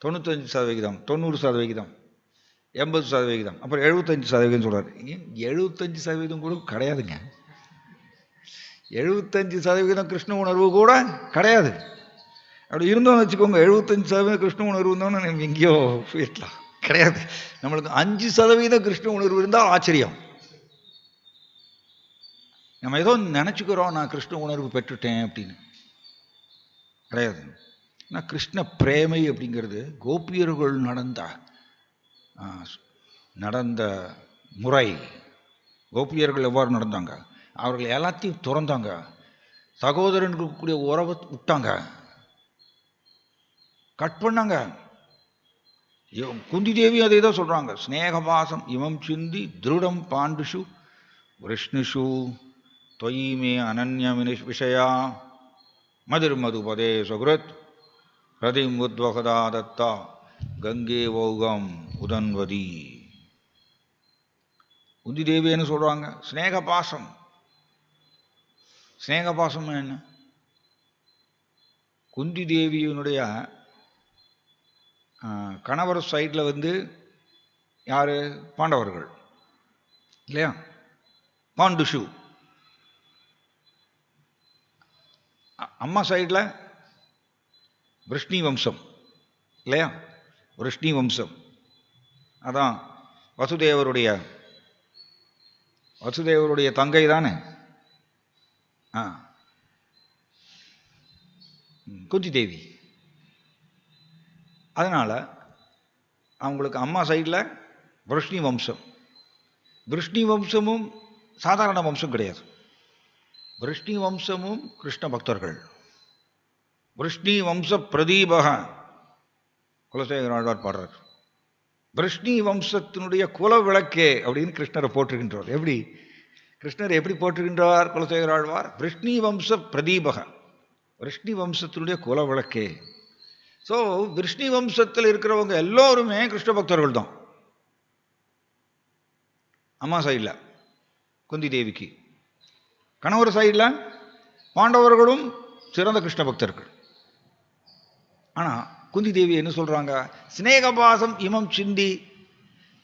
95%, 90%, 80%, அப்புறம் 75% சொல்றாரு. 75% கூட கிடையாதுங்க, 75% கிருஷ்ண உணர்வு கூட கிடையாது. அப்படி இருந்தோம்னு வச்சுக்கோங்க, 75% கிருஷ்ண உணர்வு இருந்தோம்னா நம்ம எங்கேயோ போயிடலாம். கிடையாது, நம்மளுக்கு 5% கிருஷ்ண உணர்வு இருந்தால் ஆச்சரியம். நம்ம ஏதோ நினைச்சுக்கிறோம் நான் கிருஷ்ண உணர்வு பெற்றுட்டேன் அப்படின்னு, கிடையாது. ஆனால் கிருஷ்ண பிரேமை அப்படிங்கிறது கோபியர்கள் நடந்த முறை. கோபியர்கள் எவ்வாறு நடந்தாங்க, அவர்கள் எல்லாத்தையும் துறந்தாங்க, சகோதரனுக்கு கூடிய உறவை விட்டாங்க, கட் பண்ணாங்க. குந்தி தேவி அதே தான் சொல்றாங்க, ஸ்நேகபாசம் இமம் சிந்தி திருடம் பாண்டுஷு விஷ்ணுஷு தொயிமே அனன்ய விஷயா மதிர் மதுபதே சுகிருத் ஹிருதிம் உத்வகதா தத்தா கங்கே ஓகம் உதன்வதி. குந்தி தேவின்னு சொல்றாங்க ஸ்நேகபாசம். ஸ்நேகபாசம் என்ன? குந்தி தேவியினுடைய கணவர் சைடில் யாரு? பாண்டவர்கள் இல்லையா? பாண்டுஷு. அம்மா சைடில் விஷ்ணு வம்சம் இல்லையா? விஷ்ணு வம்சம். அதான் வசுதேவருடைய தங்கை தானே குந்தி தேவி. அதனால அவங்களுக்கு அம்மா சைடில் விஷ்ணு வம்சம். விஷ்ணு வம்சமும் சாதாரண வம்சம் கிடையாது. விஷ்ணு வம்சமும் கிருஷ்ண பக்தர்கள். விஷ்ணு வம்ச பிரதீபக குலசேகர ஆழ்வார் பாடுறார். விஷ்ணு வம்சத்தினுடைய குல விளக்கே அப்படின்னு கிருஷ்ணரை போட்டிருக்கின்றார். எப்படி கிருஷ்ணர் எப்படி போட்டிருக்கின்றார் குலசேகர ஆழ்வார்? விஷ்ணு வம்ச பிரதீபக, விஷ்ணு வம்சத்தினுடைய குல விளக்கே. ஸோ விஷ்ணு வம்சத்தில் இருக்கிறவங்க எல்லோருமே கிருஷ்ண பக்தர்கள் தான். அம்மா சைடில் குந்தி தேவிக்கு, கணவர் சைடில் பாண்டவர்களும் சிறந்த கிருஷ்ண பக்தர்கள். ஆனால் குந்தி தேவி என்ன சொல்றாங்க? ஸ்நேகபாசம் இமம் சிந்தி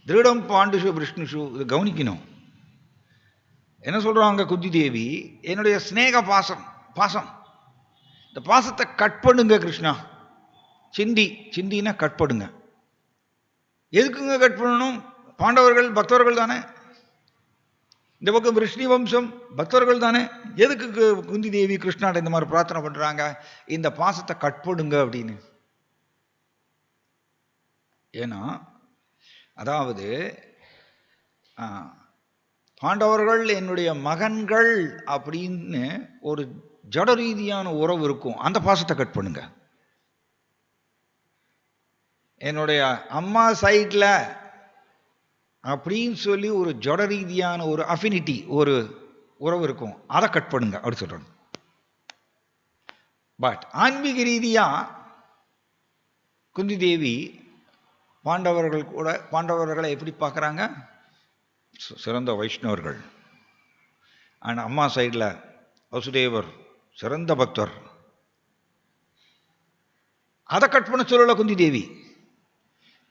திருடம் பாண்டுஷு விஷ்ணுஷு. இது கவனிக்கணும். என்ன சொல்றாங்க குந்தி தேவி? என்னுடைய ஸ்நேக பாசம், இந்த பாசத்தை கட் பண்ணுங்க கிருஷ்ணா. சிந்தினா கட் பண்ணுங்க. எதுக்குங்க கட் பண்ணணும்? பாண்டவர்கள் பக்தர்கள் தானே, இந்த பக்கம் விஷ்ணு வம்சம் பக்தர்கள் தானே. எதுக்கு குந்தி தேவி கிருஷ்ணாட்ட இந்த மாதிரி பிரார்த்தனை பண்றாங்க? இந்த பாசத்தை கட் பண்ணுங்க அப்படின்னு. ஏன்னா அதாவது பாண்டவர்கள் என்னுடைய மகன்கள் அப்படின்னு ஒரு ஜட ரீதியான உறவு இருக்கும், அந்த பாசத்தை கட் பண்ணுங்க. என்னுடைய அம்மா சைட்ல அப்படின்னு சொல்லி ஒரு ஜட ரீதியான ஒரு அஃபினிட்டி, ஒரு உறவு இருக்கும், அதை கட் பண்ணுங்க அப்படி சொல்றாங்க. பட் ஆன்மீக ரீதியா குந்தி தேவி பாண்டவர்களை எப்படி பார்க்குறாங்க? சிறந்த வைஷ்ணவர்கள். ஆனால் அம்மா சைடில் வசுதேவர் சிறந்த பக்தர். அதை கட் பண்ண சொல்லல குந்தி தேவி.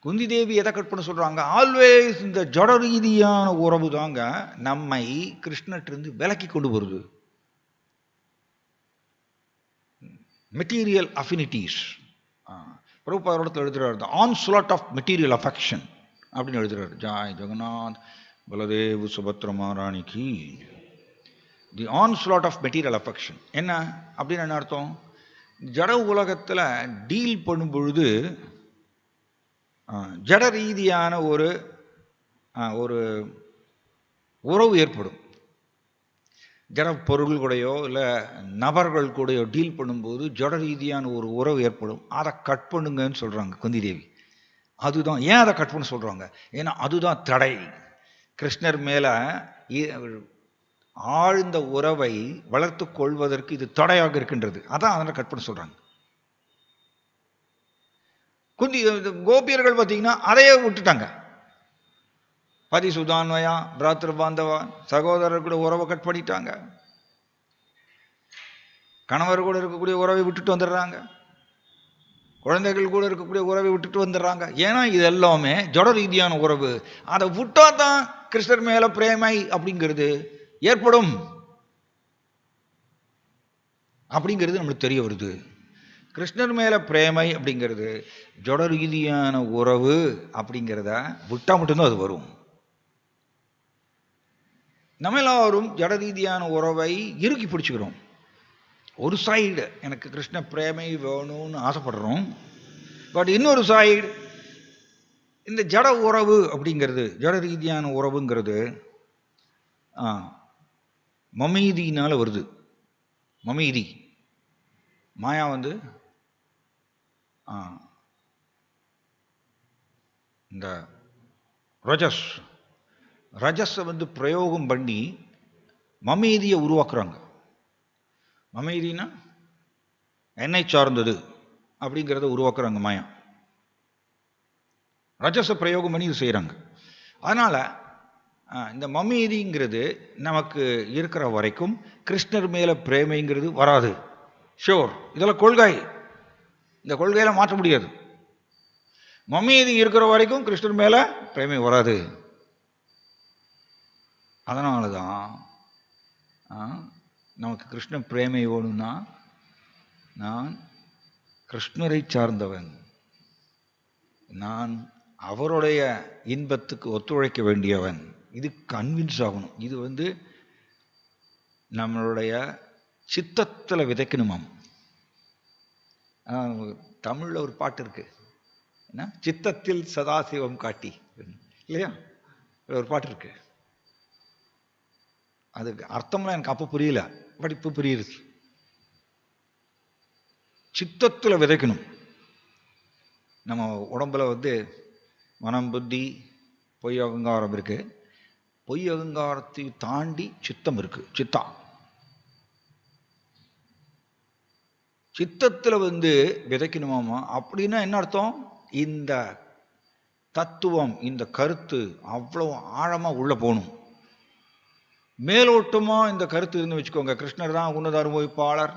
குந்தி தேவி எதை கட் பண்ண சொல்றாங்க? ஆல்வேஸ் இந்த ஜட ரீதியான உறவு தாங்க நம்மை கிருஷ்ணற்றிருந்து விலக்கி கொண்டு வருது. Material affinities. பிரபுபாதத்தில் எழுதுறாரு, the onslaught of material affection அப்படின்னு எழுதுறாரு. ஜாய் ஜெகநாத் பலதேவ் சுபத்ர மகாராணிக்கு. The onslaught of material affection என்ன அப்படின்னு என்ன அர்த்தம்? ஜட உலகத்தில் டீல் பண்ணும் பொழுது ஜட ரீதியான ஒரு உறவு ஏற்படும். ஜட பொருள் கூடயோ இல்லை நபர்கள் கூடயோ டீல் பண்ணும்போது ஜட ரீதியான ஒரு உறவு ஏற்படும். அதை கட் பண்ணுங்கன்னு சொல்கிறாங்க குந்தி தேவி. அதுதான் ஏன் அதை கட் பண்ண சொல்கிறாங்க? ஏன்னா அதுதான் தடை. கிருஷ்ணர் மேலே ஆழ்ந்த உறவை வளர்த்து கொள்வதற்கு இது தடையாக இருக்கின்றது. அதான் அதனால் கட் பண்ண சொல்கிறாங்க. கோபியர்கள் பார்த்தீங்கன்னா அதையே விட்டுட்டாங்க. பதி சுதான்வயா பிராத்திர பாந்தவா சகோதரர் கூட உறவை கட் பண்ணிட்டாங்க. கணவர் கூட இருக்கக்கூடிய உறவை விட்டுட்டு வந்துடுறாங்க. குழந்தைகள் கூட இருக்கக்கூடிய உறவை விட்டுட்டு வந்துடுறாங்க. ஏன்னா இது எல்லாமே ஜட ரீதியான உறவு. அதை விட்டா தான் கிருஷ்ணர் மேல பிரேமை அப்படிங்கிறது ஏற்படும் அப்படிங்கிறது நம்மளுக்கு தெரிய வருது. கிருஷ்ணர் மேல பிரேமை அப்படிங்கிறது ஜட ரீதியான உறவு அப்படிங்கிறத விட்டா மட்டும்தான் அது வரும். நம்ம எல்லாரும் ஜட ரீதியான உறவை இறுக்கி பிடிச்சுக்கிறோம். ஒரு சைடு எனக்கு கிருஷ்ண பிரேமை வேணும்னு ஆசைப்படுறோம். பட் இன்னொரு சைடு இந்த ஜட உறவு அப்படிங்கிறது, ஜட ரீதியான உறவுங்கிறது மமீதினால வருது. மமீதி மாயா இந்த ரஜஸை பிரயோகம் பண்ணி மமீதியை உருவாக்குறாங்க. மமீதினா என்னை சார்ந்தது அப்படிங்கிறத உருவாக்குறாங்க மாயா. ரஜஸை பிரயோகம் பண்ணி இது செய்கிறாங்க. அதனால் இந்த மமீதிங்கிறது நமக்கு இருக்கிற வரைக்கும் கிருஷ்ணர் மேலே பிரேமைங்கிறது வராது. ஷோர், இதெல்லாம் கொள்கை. இந்த கொள்கையில மாற்ற முடியாது. மமீதி இருக்கிற வரைக்கும் கிருஷ்ணர் மேலே பிரேமை வராது. அதனால தான் நமக்கு கிருஷ்ண பிரேமை வேணும்னா நான் கிருஷ்ணரை சார்ந்தவன், நான் அவருடைய இன்பத்துக்கு ஒத்துழைக்க வேண்டியவன். இது கன்வின்ஸ் ஆகணும். இது நம்மளுடைய சித்தத்தில் விதைக்கணுமாம். தமிழில் ஒரு பாட்டு இருக்கு, என்ன, சித்தத்தில் சதாசிவம் காட்டி, இல்லையா? ஒரு பாட்டு இருக்கு. அதுக்கு அர்த்தம்லாம் எனக்கு அப்போ புரியல, பட் இப்போ புரியுது. சித்தத்தில் விதைக்கணும். நம்ம உடம்புல மனம், புத்தி, பொய் அகங்காரம் இருக்கு. பொய் அகங்காரத்தை தாண்டி சித்தம் இருக்கு. சித்தத்தில் விதைக்கணுமாமா. அப்படின்னா என்ன அர்த்தம்? இந்த தத்துவம், இந்த கருத்து அவ்வளவு ஆழமா உள்ள போகணும். மேலோட்டமா இந்த கருத்து இருந்து வச்சுக்கோங்க, கிருஷ்ணர் தான் உன்னத அனுபவிப்பாளர்,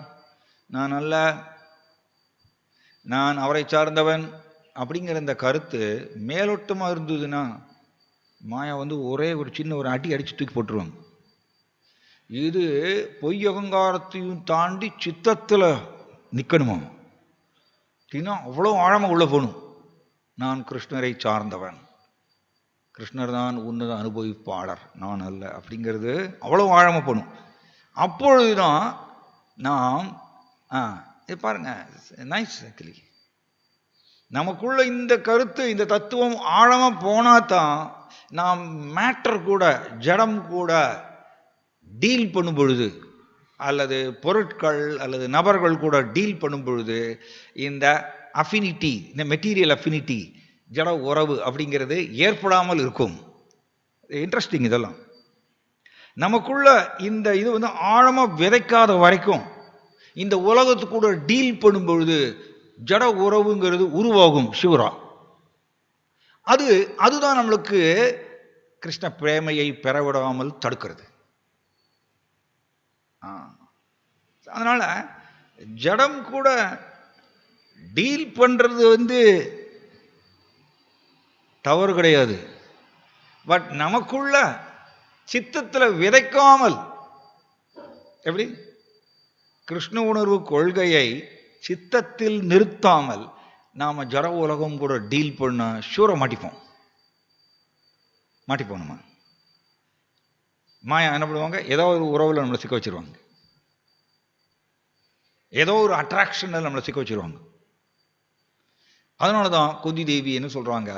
நான் அவரை சார்ந்தவன் அப்படிங்கிற இந்த கருத்து மேலோட்டமா இருந்ததுன்னா மாயா ஒரே ஒரு சின்ன ஒரு அடி அடிச்சு தூக்கி போட்டுருவாங்க. இது பொய் அகங்காரத்தையும் தாண்டி சித்தத்தில் நிற்கணுமா அப்படின்னா அவ்வளோ ஆழமாக உள்ள போகணும். நான் கிருஷ்ணரை சார்ந்தவன், கிருஷ்ணர் தான் உன்னத அனுபவிப்பாளர், நான் அல்ல அப்படிங்கிறது அவ்வளோ ஆழமாக போகணும். அப்பொழுதுதான் நாம் பாருங்க, நைஸ். ஆக்சுவலி நமக்குள்ள இந்த கருத்து, இந்த தத்துவம் ஆழமாக போனாதான் நாம் மேட்டர் கூட, ஜடம் கூட டீல் பண்ணும் பொழுது, அல்லது பொருட்கள் அல்லது நபர்கள் கூட டீல் பண்ணும் பொழுது இந்த அஃபினிட்டி, இந்த மெட்டீரியல் அஃபினிட்டி, ஜட உறவு அப்படிங்கிறது ஏற்படாமல் இருக்கும். இன்ட்ரெஸ்டிங். இதெல்லாம் நமக்குள்ள இந்த இது ஆழமாக விதைக்காத வரைக்கும் இந்த உலகத்து கூட டீல் பண்ணும் பொழுது ஜட உறவுங்கிறது உருவாகும். சிவரா, அதுதான் நம்மளுக்கு கிருஷ்ண பிரேமையை பெறவிடாமல் தடுக்கிறது. அதனால ஜடம் கூட டீல் பண்றது தவறு கிடையாது. பட் நமக்குள்ள சித்தத்தில் விதைக்காமல், எப்படி கிருஷ்ண உணர்வு கொள்கையை சித்தத்தில் நிறுத்தாமல் நாம ஜட உலகம் கூட டீல் பண்ண ஷூரை மாட்டிப்போம். நம்ம மாயா என்ன பண்ணுவாங்க, ஏதோ ஒரு உறவுல நம்மளை சிக்க வச்சிருவாங்க, ஏதோ ஒரு அட்ராக்ஷன் நம்மளை சிக்க வச்சிருவாங்க. அதனாலதான் குந்தி தேவி என்ன சொல்றாங்க,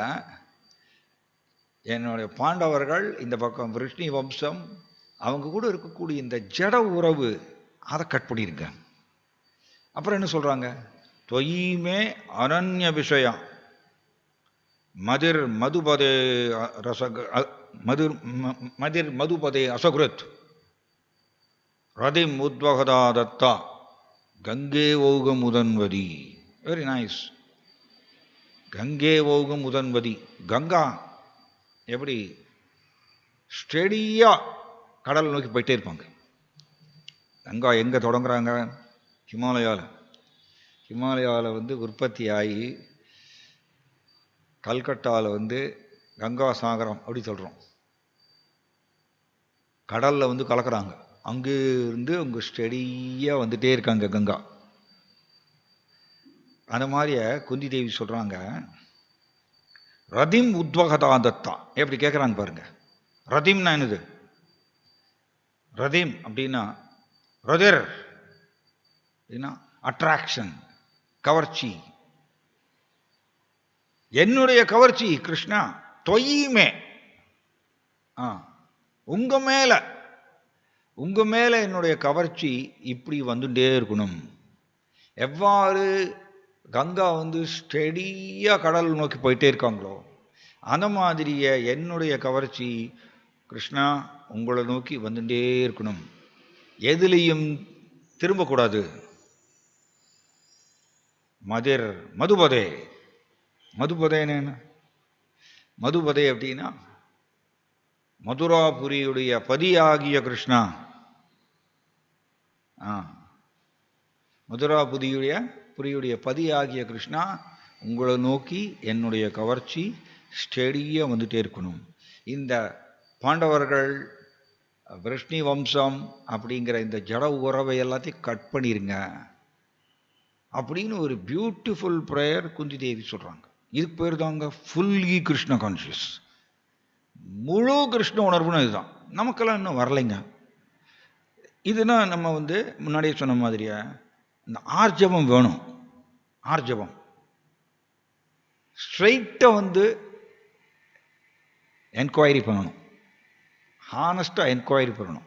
என்னுடைய பாண்டவர்கள் இந்த பக்கம் விருஷ்ணி வம்சம் அவங்க கூட இருக்கக்கூடிய இந்த ஜட உறவு அதை கட் பண்ணிருங்க. அப்புறம் என்ன சொல்றாங்க, தொய்மே அனன்ய விஷயம் மதிர் மதுபதே மதிர் மதுபதே அசகுரத் ரதிம் உத்வகதா தத்தா கங்கே ஓக முதன்வதி. Very nice. கங்கே ஓக முதன்வதி. கங்கா எப்படி ஸ்டெடியா கடல் நோக்கி போயிட்டே இருப்பாங்க. கங்கா எங்க தொடங்குறாங்க, ஹிமாலயாவில் உற்பத்தி ஆகி கல்கட்டாவில் கங்கா சாகரம் அப்படி சொல்கிறோம், கடலில் கலக்கிறாங்க. அங்கே இருந்து அவங்க ஸ்டெடியாக வந்துட்டே இருக்காங்க கங்கா. அந்த மாதிரிய குந்தி தேவி சொல்கிறாங்க, ரதிம் உத்வகதா தத்தா. எப்படி கேட்குறாங்க பாருங்க. ரதிம்னா என்னது? ரதிம் அப்படின்னா ரதிர் அப்படின்னா அட்ராக்ஷன், கவர்ச்சி. என்னுடைய கவர்ச்சி கிருஷ்ணா தொய்யுமே, உங்க மேல என்னுடைய கவர்ச்சி இப்படி வந்துட்டே இருக்கணும். எவ்வாறு கங்கா ஸ்டெடியா கடல் நோக்கி போயிட்டே இருக்காங்களோ அந்த மாதிரியே என்னுடைய கவர்ச்சி கிருஷ்ணா உங்களை நோக்கி வந்துட்டே இருக்கணும், எதுலையும் திரும்பக்கூடாது. மதிர் மதுபதே. மதுபதேன்னு மதுபதே அப்படின்னா மதுராபுரியுடைய பதியாகிய கிருஷ்ணா. மதுராபுரியுடைய பதியாகிய கிருஷ்ணா உங்களை நோக்கி என்னுடைய கவர்ச்சி ஸ்டெடியா வந்துட்டே இருக்கணும். இந்த பாண்டவர்கள் விருஷ்ணி வம்சம் அப்படிங்கிற இந்த ஜட உறவை எல்லாத்தையும் கட் பண்ணிருங்க அப்படின்னு ஒரு பியூட்டிஃபுல் ப்ரேயர் குந்தி தேவி சொல்றாங்க. இதுக்கு பேர் தாங்க ஃபுல்லி கிருஷ்ண கான்சியஸ். முழு கிருஷ்ண உணர்வுன்னு இதுதான். நமக்கெல்லாம் இன்னும் வரலைங்க. இதுனா நம்ம முன்னாடியே சொன்ன மாதிரியா இந்த ஆர்ஜவம் வேணும். ஆர்ஜவம் ஸ்ட்ரைட்டா என்கொயரி பண்ணணும், ஹானஸ்டா என்கொயரி பண்ணணும்.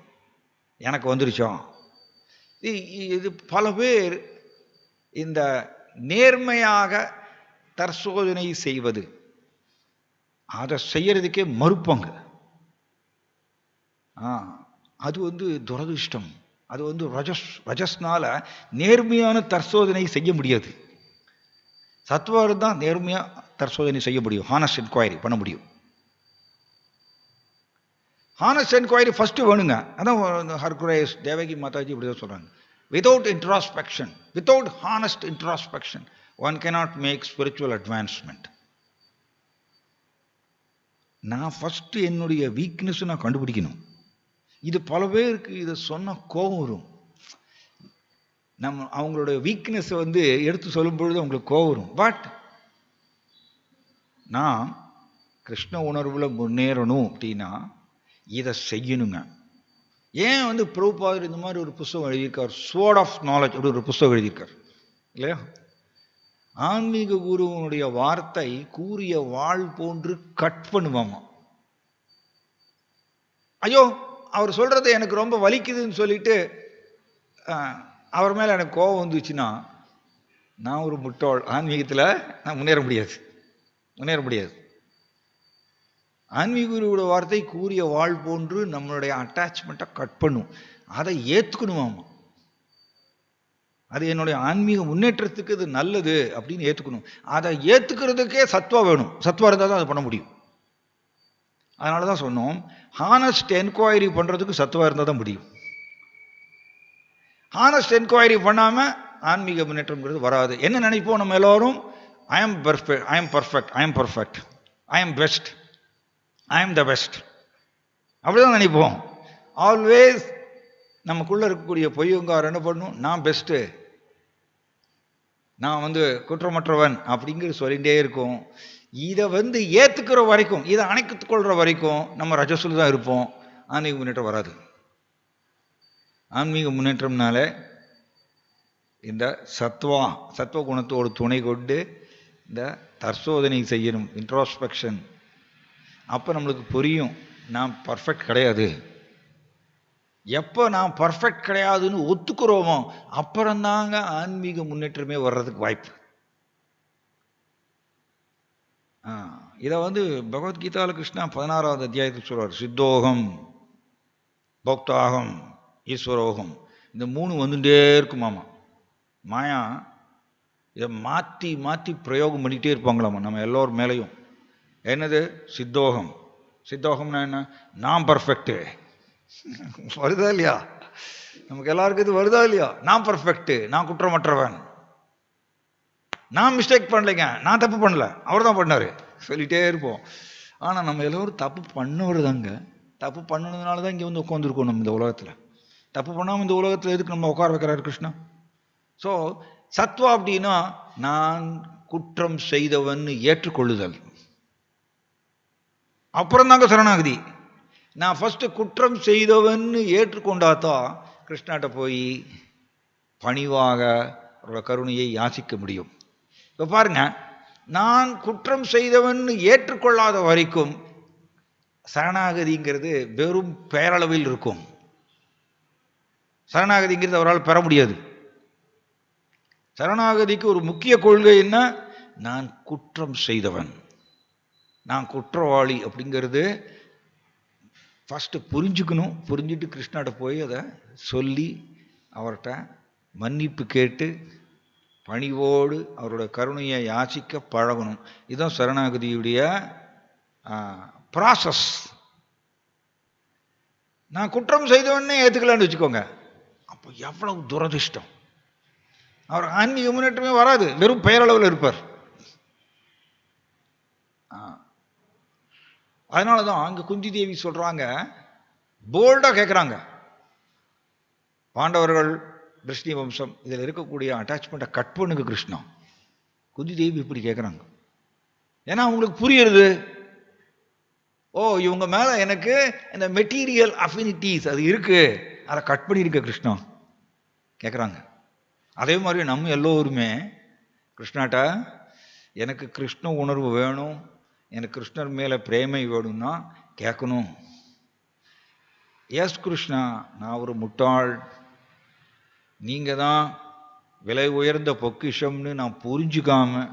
எனக்கு வந்துருச்சா? இது பல பேர் இந்த நேர்மையாக தற்சோதனை செய்வது, அதை செய்யறதுக்கே மறுப்பாங்க. அது துரதிருஷ்டம். அது ரஜஸ்னால நேர்மையான தற்சோதனை செய்ய முடியாது. சத்வாறு தான் நேர்மையா தற்சோதனை செய்ய முடியும், ஹானஸ்ட் என்கொயரி பண்ண முடியும். ஹானஸ்ட் என்கொயரி ஃபர்ஸ்ட் வேணுங்க. அதான் ஹர்குரேஸ் தேவகி மாதாஜி இப்படிதான் சொல்றாங்க. Without introspection, without honest introspection, one cannot make spiritual advancement. நான் ஃபர்ஸ்ட் என்னுடைய வீக்னஸ் நான் கண்டுபிடிக்கணும். இது பல பேருக்கு இதை சொன்ன கோபம் வரும். நம்ம அவங்களுடைய வீக்னஸ் எடுத்து சொல்லும் பொழுது அவங்களுக்கு கோபம் வரும். பட் நான் கிருஷ்ண உணர்வுல முன்னேறணும் அப்படின்னா இதை செய்யணுங்க. ஏன் பிரபுபாதர் இந்த மாதிரி ஒரு புஸ்தகம் எழுதியிருக்கார், ஸ்வோர்ட் ஆஃப் நாலேஜ் அப்படி ஒரு புஸ்தகம் எழுதியிருக்கார் இல்லையா? ஆன்மீக குருவனுடைய வார்த்தை கூறிய வாழ் போன்று கட் பண்ணுவாமா. ஐயோ அவர் சொல்றது எனக்கு ரொம்ப வலிக்குதுன்னு சொல்லிட்டு அவர் மேல எனக்கு கோபம் வந்துச்சுன்னா நான் ஒரு முட்டாள். ஆன்மீகத்துல நான் முன்னேற முடியாது. ஆன்மீக குருவோட வார்த்தை கூறிய வாழ் போன்று நம்மளுடைய அட்டாச்மெண்ட்டை கட் பண்ணும். அதை ஏத்துக்கணுமாமா. அது என்னுடைய ஆன்மீக முன்னேற்றத்துக்கு இது நல்லது அப்படின்னு ஏத்துக்கணும். அதை ஏத்துக்கிறதுக்கே சத்வா வேணும். சத்வா இருந்தால் தான் அதை பண்ண முடியும். அதனாலதான் சொன்னோம், ஹானஸ்ட் என்கொயரி பண்றதுக்கு சத்வா இருந்தால் தான் முடியும். ஹானஸ்ட் என்கொயரி பண்ணாம ஆன்மீக முன்னேற்றம்ங்கிறது வராது. என்ன நினைப்போம் நம்ம எல்லோரும்? I am perfect, I am perfect, I am perfect, I am best, I am the best, அப்படிதான் நினைப்போம். ஆல்வேஸ் நமக்குள்ள இருக்கக்கூடிய பொய்யங்கார் என்ன பண்ணும்? நான் பெஸ்ட்டு, நான் குற்றமற்றவன் அப்படிங்கிறது சொல்லிகிட்டே இருக்கும். இதை ஏற்றுக்கிற வரைக்கும், இதை அணைத்துக் கொள்கிற வரைக்கும் நம்ம ரஜசுல தான் இருப்போம். ஆன்மீக முன்னேற்றம் வராது. ஆன்மீக முன்னேற்றம்னால இந்த சத்துவ குணத்தோடு துணை கொண்டு இந்த தற்சோதனை செய்யணும், இன்ட்ரோஸ்பெக்ஷன். அப்போ நம்மளுக்கு புரியும் நான் பர்ஃபெக்ட் கிடையாது. எப்போ நான் பர்ஃபெக்ட் கிடையாதுன்னு ஒத்துக்கிறோமோ அப்புறம்தாங்க ஆன்மீக முன்னேற்றமே வர்றதுக்கு வாய்ப்பு. இதை பகவத்கீதாவில் கிருஷ்ணா 16வது அத்தியாயத்தில் சொல்றார். சித்தோகம், பௌக்தாகம், ஈஸ்வரோகம், இந்த 3 வந்துட்டே இருக்குமாமா. மாயா இதை மாற்றி மாற்றி பிரயோகம் பண்ணிக்கிட்டே இருப்பாங்களாமா நம்ம எல்லோரும் மேலேயும். என்னது? சித்தோகம். சித்தோகம்னா என்ன? நான் பர்ஃபெக்டு. வருதா இல்லையா? நமக்கு எல்லாருக்கும் இது வருதா இல்லையா? நான் பர்ஃபெக்ட், நான் குற்றமற்றவன், நான் மிஸ்டேக் பண்ணலைங்க, நான் தப்பு பண்ணல, அவர் தான் பண்ணாரு சொல்லிட்டே இருப்போம். ஆனால் நம்ம எல்லோரும் தப்பு பண்ணவர் தாங்க. தப்பு பண்ணதுனால தான் இங்கே உட்காந்துருக்கோம் நம்ம இந்த உலகத்தில். தப்பு பண்ணாமல் இந்த உலகத்தில் எதுக்கு நம்ம உட்கார வைக்கிறாரு கிருஷ்ணா? ஸோ சத்வா அப்படின்னா நான் குற்றம் செய்தவன் ஏற்றுக்கொள்ளுதல். அப்புறம் தாங்க சரணாகதி. நான் ஃபஸ்ட்டு குற்றம் செய்தவன் ஏற்றுக்கொண்டாதான் கிருஷ்ணாட்ட போய் பணிவாக அவரோட கருணையை யாசிக்க முடியும். இப்போ பாருங்க, நான் குற்றம் செய்தவன் ஏற்றுக்கொள்ளாத வரைக்கும் சரணாகதிங்கிறது வெறும் பெயரளவில் இருக்கும். சரணாகதிங்கிறது அவரால் பெற முடியாது. சரணாகதிக்கு ஒரு முக்கிய கொள்கை என்ன? நான் குற்றம் செய்தவன், நான் குற்றவாளி அப்படிங்கிறது ஃபஸ்ட்டு புரிஞ்சுக்கணும். புரிஞ்சுட்டு கிருஷ்ணாட்ட போய் அதை சொல்லி அவர்கிட்ட மன்னிப்பு கேட்டு பணிவோடு அவரோட கருணையை யாசிக்க பழகணும். இதுதான் சரணாகதியுடைய ப்ராசஸ். நான் குற்றம் செய்தவன்னே ஏற்றுக்கலான்னு வச்சுக்கோங்க, அப்போ எவ்வளவு துரதிர்ஷ்டம். அவர் ஆன்மீக முன்னேற்றமே வராது, வெறும் பெயரளவில் இருப்பார். அதனால தான் அங்கே குந்தி தேவி சொல்கிறாங்க, போல்டாக கேட்குறாங்க, பாண்டவர்கள் விஷ்ணு வம்சம் இதில் இருக்கக்கூடிய அட்டாச்மெண்ட்டை கட் பண்ணுங்க கிருஷ்ணா. குந்தி தேவி இப்படி கேட்குறாங்க. ஏன்னா அவங்களுக்கு புரியுறது, ஓ இவங்க மேலே எனக்கு இந்த மெட்டீரியல் அஃபினிட்டிஸ் அது இருக்குது, அதை கட் பண்ணியிருக்க கிருஷ்ணா கேட்குறாங்க. அதே மாதிரி நம்ம எல்லோருமே கிருஷ்ணாட்ட எனக்கு கிருஷ்ண உணர்வு வேணும், எனக்கு கிருஷ்ணர் மேலே பிரேமை வேணும்னா கேட்கணும். எஸ் கிருஷ்ணா, நான் ஒரு முட்டாள், நீங்கள் தான் விலை உயர்ந்த பொக்கிஷம்னு நான் புரிஞ்சுக்காம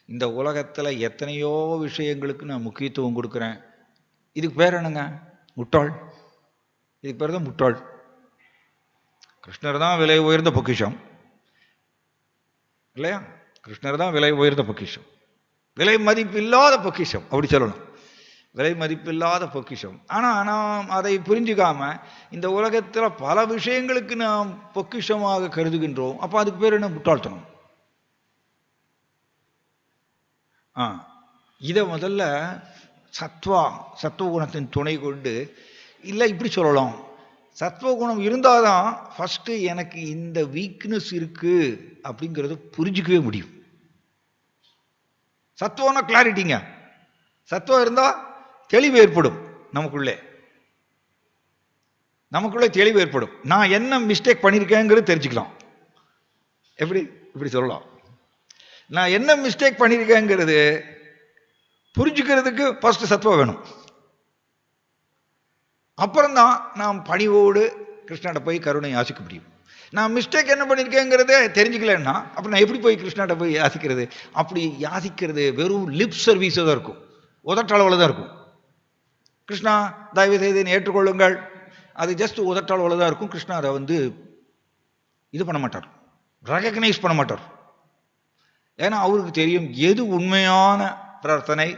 இந்த உலகத்தில் எத்தனையோ விஷயங்களுக்கு நான் முக்கியத்துவம் கொடுக்குறேன். இதுக்கு பேர் என்னங்க? முட்டாள். இதுக்கு பேர் தான் முட்டாள். கிருஷ்ணர் தான் விலை உயர்ந்த பொக்கிஷம் இல்லையா? கிருஷ்ணர் தான் விலை உயர்ந்த பொக்கிஷம், விலை மதிப்பில்லாத பொக்கிஷம் அப்படி சொல்லணும், விலை மதிப்பில்லாத பொக்கிஷம். ஆனால் நாம் அதை புரிஞ்சுக்காம இந்த உலகத்தில் பல விஷயங்களுக்கு நாம் பொக்கிஷமாக கருதுகின்றோம். அப்போ அதுக்கு பேர் என்ன? முட்டாள்தனம். இதை முதல்ல சத்துவ குணத்தின் துணை கொண்டு, இல்லை இப்படி சொல்லலாம், சத்துவகுணம் இருந்தால் தான் ஃபஸ்ட்டு எனக்கு இந்த வீக்னஸ் இருக்குது அப்படிங்கிறத புரிஞ்சிக்கவே முடியும். சத்துவம்னா கிளாரிட்டிங்க. சத்துவம் இருந்தால் தெளிவு ஏற்படும், நமக்குள்ளே தெளிவு ஏற்படும். நான் என்ன மிஸ்டேக் பண்ணியிருக்கேங்கிறது தெரிஞ்சுக்கலாம். எப்படி இப்படி சொல்லலாம், நான் என்ன மிஸ்டேக் பண்ணியிருக்கேங்கிறது புரிஞ்சுக்கிறதுக்கு ஃபஸ்ட்டு சத்துவம் வேணும். அப்புறம்தான் நாம் பணிவோடு கிருஷ்ணாட்ட போய் கருணை யாசிக்க முடியும். நான் மிஸ்டேக் என்ன பண்ணியிருக்கேங்கிறதே தெரிஞ்சுக்கலன்னா அப்போ நான் எப்படி போய் கிருஷ்ணாட்ட போய் யாசிக்கிறது? அப்படி யாசிக்கிறது வெறும் லிப் சர்வீஸாக தான் இருக்கும், உதட்டளவில் தான் இருக்கும். கிருஷ்ணா தயவு செய்து ஏற்றுக்கொள்ளுங்கள், அது ஜஸ்ட் உதட்டளவில் தான் இருக்கும். கிருஷ்ணா அதை இது பண்ண மாட்டார், ரெகக்னைஸ் பண்ண மாட்டார். ஏன்னா அவருக்கு தெரியும் எது உண்மையான பிரார்த்தனை,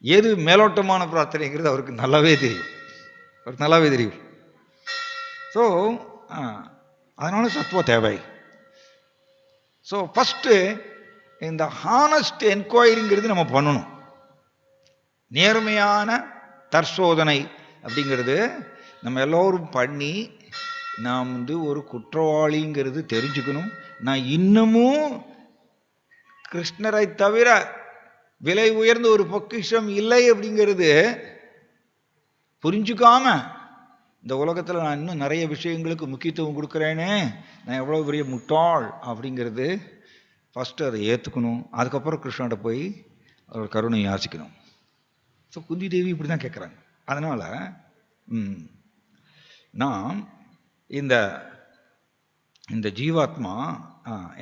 எது மேலோட்டமான பிரார்த்தனைங்கிறது அவருக்கு நல்லாவே தெரியும், அவருக்கு நல்லாவே தெரியும். ஸோ அதனால சத்துவ தேவை. ஸோ ஃபஸ்ட்டு இந்த ஹானஸ்ட் என்கொயரிங்கிறது நம்ம பண்ணணும். நேர்மையான தற்சோதனை அப்படிங்கிறது நம்ம எல்லோரும் பண்ணி நாம் ஒரு குற்றவாளிங்கிறது தெரிஞ்சுக்கணும். நான் இன்னமும் கிருஷ்ணரை தவிர விலை உயர்ந்த ஒரு பொக்கிஷம் இல்லை அப்படிங்கிறது புரிஞ்சுக்காம இந்த உலகத்தில் நான் இன்னும் நிறைய விஷயங்களுக்கு முக்கியத்துவம் கொடுக்குறேனே, நான் எவ்வளோ பெரிய முட்டாள் அப்படிங்கிறது ஃபஸ்ட்டு அதை ஏற்றுக்கணும். அதுக்கப்புறம் கிருஷ்ணன்கிட்ட போய் அவர் கருணை யாசிக்கணும். ஸோ குந்தி தேவி இப்படி தான் கேட்குறாங்க. அதனால் நாம் இந்த இந்த ஜீவாத்மா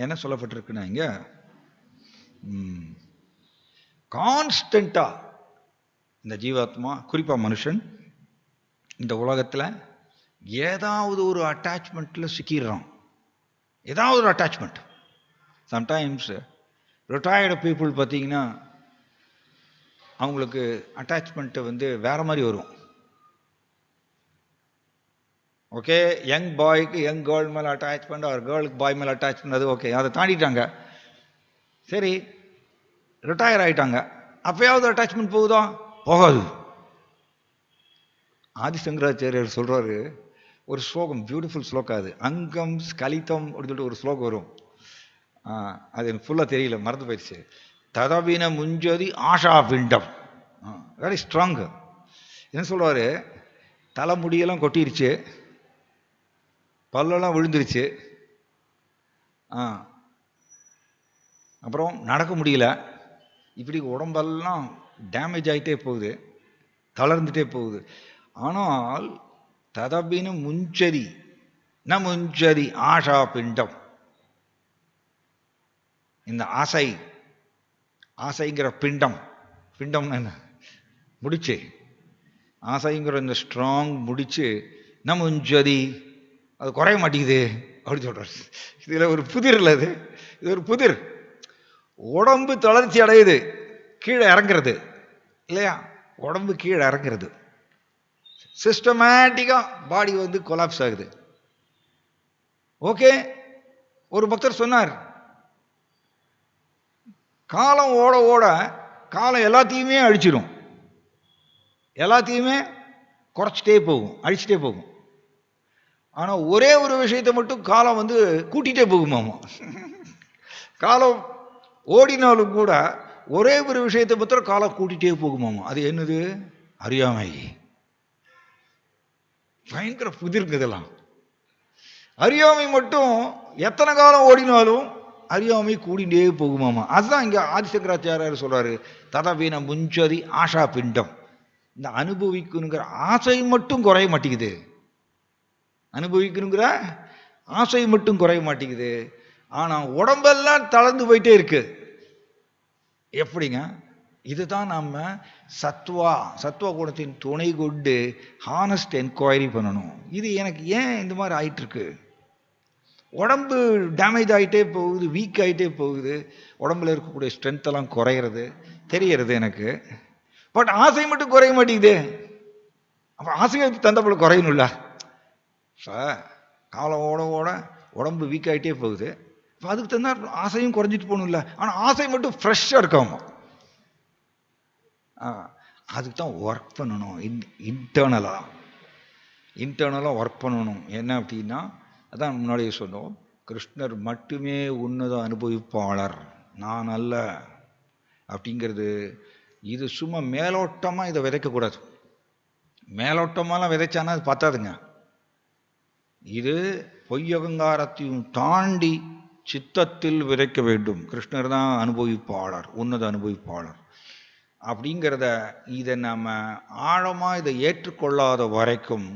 என்ன சொல்லப்பட்டிருக்குன்னா, இங்கே கான்ஸ்டண்ட்டாக இந்த ஜீவாத்மா, குறிப்பாக மனுஷன், இந்த உலகத்தில் ஏதாவது ஒரு அட்டாச்மெண்ட்டில் சிக்கிடுறான். ஏதாவது ஒரு அட்டாச்மெண்ட். சம்டைம்ஸ் ரிட்டையர்டு பீப்புள் பார்த்தீங்கன்னா அவங்களுக்கு அட்டாச்மெண்ட்டு வேறு மாதிரி வரும். ஓகே, யங் பாய்க்கு யங் கேர்ள் மேலே அட்டாச்மெண்ட், ஒரு கேர்ளுக்கு பாய் மேலே அட்டாச்மெண்ட், அது ஓகே, அதை தாண்டிட்டாங்க. சரி, ரிட்டையர் ஆகிட்டாங்க. அப்போயாவது அட்டாச்மெண்ட் போகுதா? போகாது. ஆதிசங்கராச்சாரியர் சொல்கிறாரு ஒரு ஸ்லோகம், பியூட்டிஃபுல் ஸ்லோகம் அது, அங்கம் ஸ்கலிதம் அப்படின்னு சொல்லிட்டு ஒரு ஸ்லோகம் வரும். அது எனக்கு ஃபுல்லாக தெரியல, மறந்து போயிடுச்சு. ததபின முஞ்சதி ஆஷா பிண்டம், வெரி ஸ்ட்ராங்கு. என்ன சொல்வார், தலைமுடியெல்லாம் கொட்டிருச்சு, பல்லெல்லாம் விழுந்துருச்சு, அப்புறம் நடக்க முடியல, இப்படி உடம்பெல்லாம் டேமேஜ் ஆகிட்டே போகுது, தளர்ந்துட்டே போகுது. ஆனால் ததபின முஞ்சதி ந முஞ்சதி ஆஷா பிண்டம், இந்த ஆசைங்கிற பிண்டம், பிண்டம் என்ன முடிச்சு, ஆசைங்கிற இந்த ஸ்ட்ராங் முடிச்சு ந முஞ்சதி, அது குறைய மாட்டேங்குது அப்படின்னு சொல்றாரு. இதில் ஒரு புதிர் இல்லை, இது ஒரு புதிர். உடம்பு தளர்ச்சி அடையுது, கீழே இறங்குறது இல்லையா, உடம்பு கீழே இறங்குறது, சிஸ்டமேட்டிக்காக பாடி கொலாப்ஸ் ஆகுது. ஓகே, ஒரு பக்தர் சொன்னார், காலம் ஓட ஓட காலம் எல்லாத்தையுமே அழிச்சிடும், எல்லாத்தையுமே குறைச்சிட்டே போகும், அழிச்சிட்டே போகும். ஆனால் ஒரே ஒரு விஷயத்தை மட்டும் காலம் கூட்டிகிட்டே போகுமாமா. காலம் ஓடினாலும் கூட ஒரே ஒரு விஷயத்தை மாத்திரம் காலம் கூட்டிகிட்டே போகுமாமா. அது என்னது? அறியாமை. பயங்கர புதிர்ங்க இதெல்லாம். அறியாமை மட்டும் எத்தனை காலம் ஓடினாலும் அறியாமை கூடிண்டே போகுமாமா. அதுதான் இங்கே ஆதிசங்கராச்சாரியர் சொல்றாரு, ததவீன முஞ்சதி ஆஷா பிண்டம். இந்த அனுபவிக்கணுங்கிற ஆசை மட்டும் குறைய மாட்டேங்குது, அனுபவிக்கணுங்கிற ஆசை மட்டும் குறைய மாட்டேங்குது. ஆனால் உடம்பெல்லாம் தளர்ந்து போயிட்டே இருக்கு. எப்படிங்க? இதுதான் நம்ம சத்துவ குணத்தின் துணை கொண்டு ஹானஸ்ட் என்கொயரி பண்ணணும். இது எனக்கு ஏன் இந்த மாதிரி ஆயிட்டு இருக்கு? உடம்பு டேமேஜ் ஆகிட்டே போகுது, வீக் ஆகிட்டே போகுது, உடம்புல இருக்கக்கூடிய ஸ்ட்ரென்த் எல்லாம் குறையிறது தெரியறது எனக்கு. பட் ஆசை மட்டும் குறைய மாட்டேங்குது. அப்போ ஆசையை தந்தப்பல குறையணும்ல. காலம் ஓட ஓட உடம்பு வீக் ஆகிட்டே போகுது, இப்போ அதுக்கு தந்தா ஆசையும் குறைஞ்சிட்டு போகணும்ல. ஆனால் ஆசை மட்டும் ஃப்ரெஷ்ஷாக இருக்காம, அதுக்கு தான் ஒர்க் பண்ணணும். இன்டர்னலாக ஒர்க் பண்ணணும். என்ன அப்படின்னா, அதான் முன்னாடியே சொன்னோம், கிருஷ்ணர் மட்டுமே உன்னத அனுபவிப்பாளர், நான் அல்ல அப்படிங்கிறது. இது சும்மா மேலோட்டமாக இதை விதைக்கக்கூடாது. மேலோட்டமாலாம் விதைச்சானா அது பத்தாதுங்க. இது பொய்யகங்காரத்தையும் தாண்டி சித்தத்தில் விதைக்க வேண்டும். கிருஷ்ணர் தான் அனுபவிப்பாளர், உன்னத அனுபவிப்பாளர் அப்படிங்கிறத இதை நம்ம ஆழமாக இதை ஏற்றுக்கொள்ளாத வரைக்கும்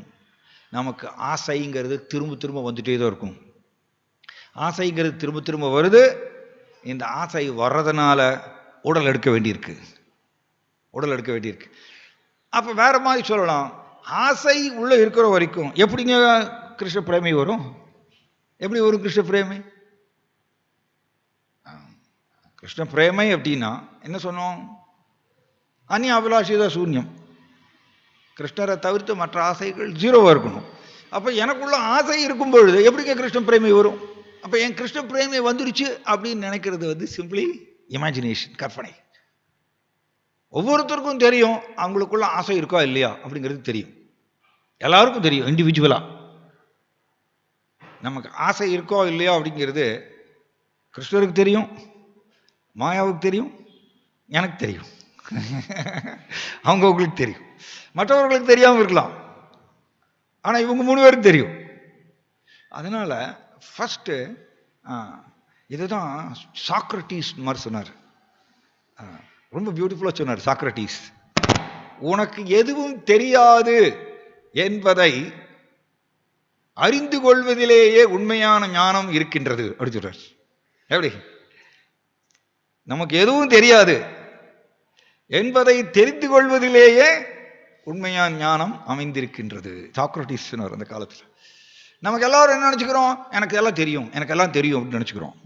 நமக்கு ஆசைங்கிறது திரும்ப திரும்ப வந்துட்டே தான் இருக்கும். ஆசைங்கிறது திரும்ப திரும்ப வருது. இந்த ஆசை வர்றதுனால உடல் எடுக்க வேண்டியிருக்கு. அப்போ வேற மாதிரி சொல்லலாம், ஆசை உள்ள இருக்கிற வரைக்கும் எப்படிங்க கிருஷ்ண பிரேமை வரும்? எப்படி வரும் கிருஷ்ண பிரேமை? கிருஷ்ண பிரேமை அப்படின்னா என்ன சொன்னோம்? அந்நிய அபிலாஷிதா சூன்யம். கிருஷ்ணரை தவிர்த்து மற்ற ஆசைகள் ஜீரோவாக இருக்கணும். அப்போ எனக்குள்ள ஆசை இருக்கும் பொழுது எப்படிங்க கிருஷ்ண பிரேமை வரும்? அப்போ என் கிருஷ்ண பிரேமை வந்துருச்சு அப்படின்னு நினைக்கிறது வந்து சிம்பிளி இமேஜினேஷன், கற்பனை. ஒவ்வொருத்தருக்கும் தெரியும் அவங்களுக்குள்ள ஆசை இருக்கா இல்லையா அப்படிங்கிறது தெரியும், எல்லாருக்கும் தெரியும். இண்டிவிஜுவலா நமக்கு ஆசை இருக்கோ இல்லையா அப்படிங்கிறது கிருஷ்ணருக்கு தெரியும், மாயாவுக்கு தெரியும், எனக்கு தெரியும், அவங்களுக்கு தெரியும், மற்றவர்களுக்கு தெரியாமல் இருக்கலாம், ஆனா இவங்க 3 பேருக்கு தெரியும். அதனால ஃபர்ஸ்ட் இதுதான் சாக்ரட்டிஸ் மாதிரி சொன்னார், ரொம்ப பியூட்டிஃபுல்லா சொன்னார் சாக்ரட்டிஸ். உனக்கு எதுவும் தெரியாது என்பதை அறிந்து கொள்வதிலேயே உண்மையான ஞானம் இருக்கின்றது அப்படி சொல்றார். எப்படி? நமக்கு எதுவும் தெரியாது என்பதை தெரிந்து கொள்வதிலேயே உண்மையான ஞானம் அமைந்திருக்கின்றது. சாக்ரட்டிஸ் சொன்னார் அந்த காலத்தில். நமக்கு எல்லாரும் என்ன நினைச்சுக்கிறோம்? எனக்கு எல்லாம் தெரியும், எனக்கு எல்லாம் தெரியும் அப்படின்னு நினைச்சுக்கிறோம்.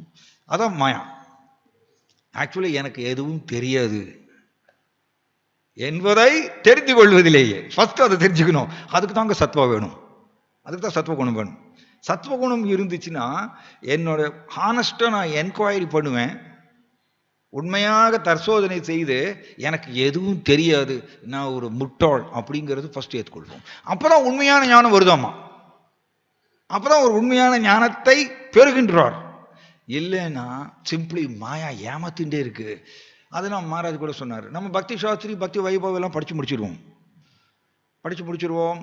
அதான் மாயா. ஆக்சுவலி எனக்கு எதுவும் தெரியாது என்பதை தெரிந்து கொள்வதிலேயே ஃபர்ஸ்ட் அதை தெரிஞ்சுக்கணும். அதுக்கு தாங்க சத்வா வேணும், அதுக்கு தான் சத்வகுணம் வேணும். சத்வகுணம் இருந்துச்சுன்னா என்னோட ஹானஸ்டா நான் என்கொயரி பண்ணுவேன், உண்மையாக தற்சோதனை செய்து எனக்கு எதுவும் தெரியாது, நான் ஒரு முட்டாள் அப்படிங்கிறது ஃபர்ஸ்ட் ஏற்றுக்கொள்வோம். அப்பதான் உண்மையான ஞானம் வருதாமா, அப்பதான் ஒரு உண்மையான ஞானத்தை பெறுகின்றார். இல்லைன்னா சிம்பிளி மாயா ஏமாத்தின்றே இருக்கு. அது நம்ம மகாராஜ் கூட சொன்னார். நம்ம பக்தி சாஸ்திரி, பக்தி வைபவம் எல்லாம் படிச்சு முடிச்சிருவோம்.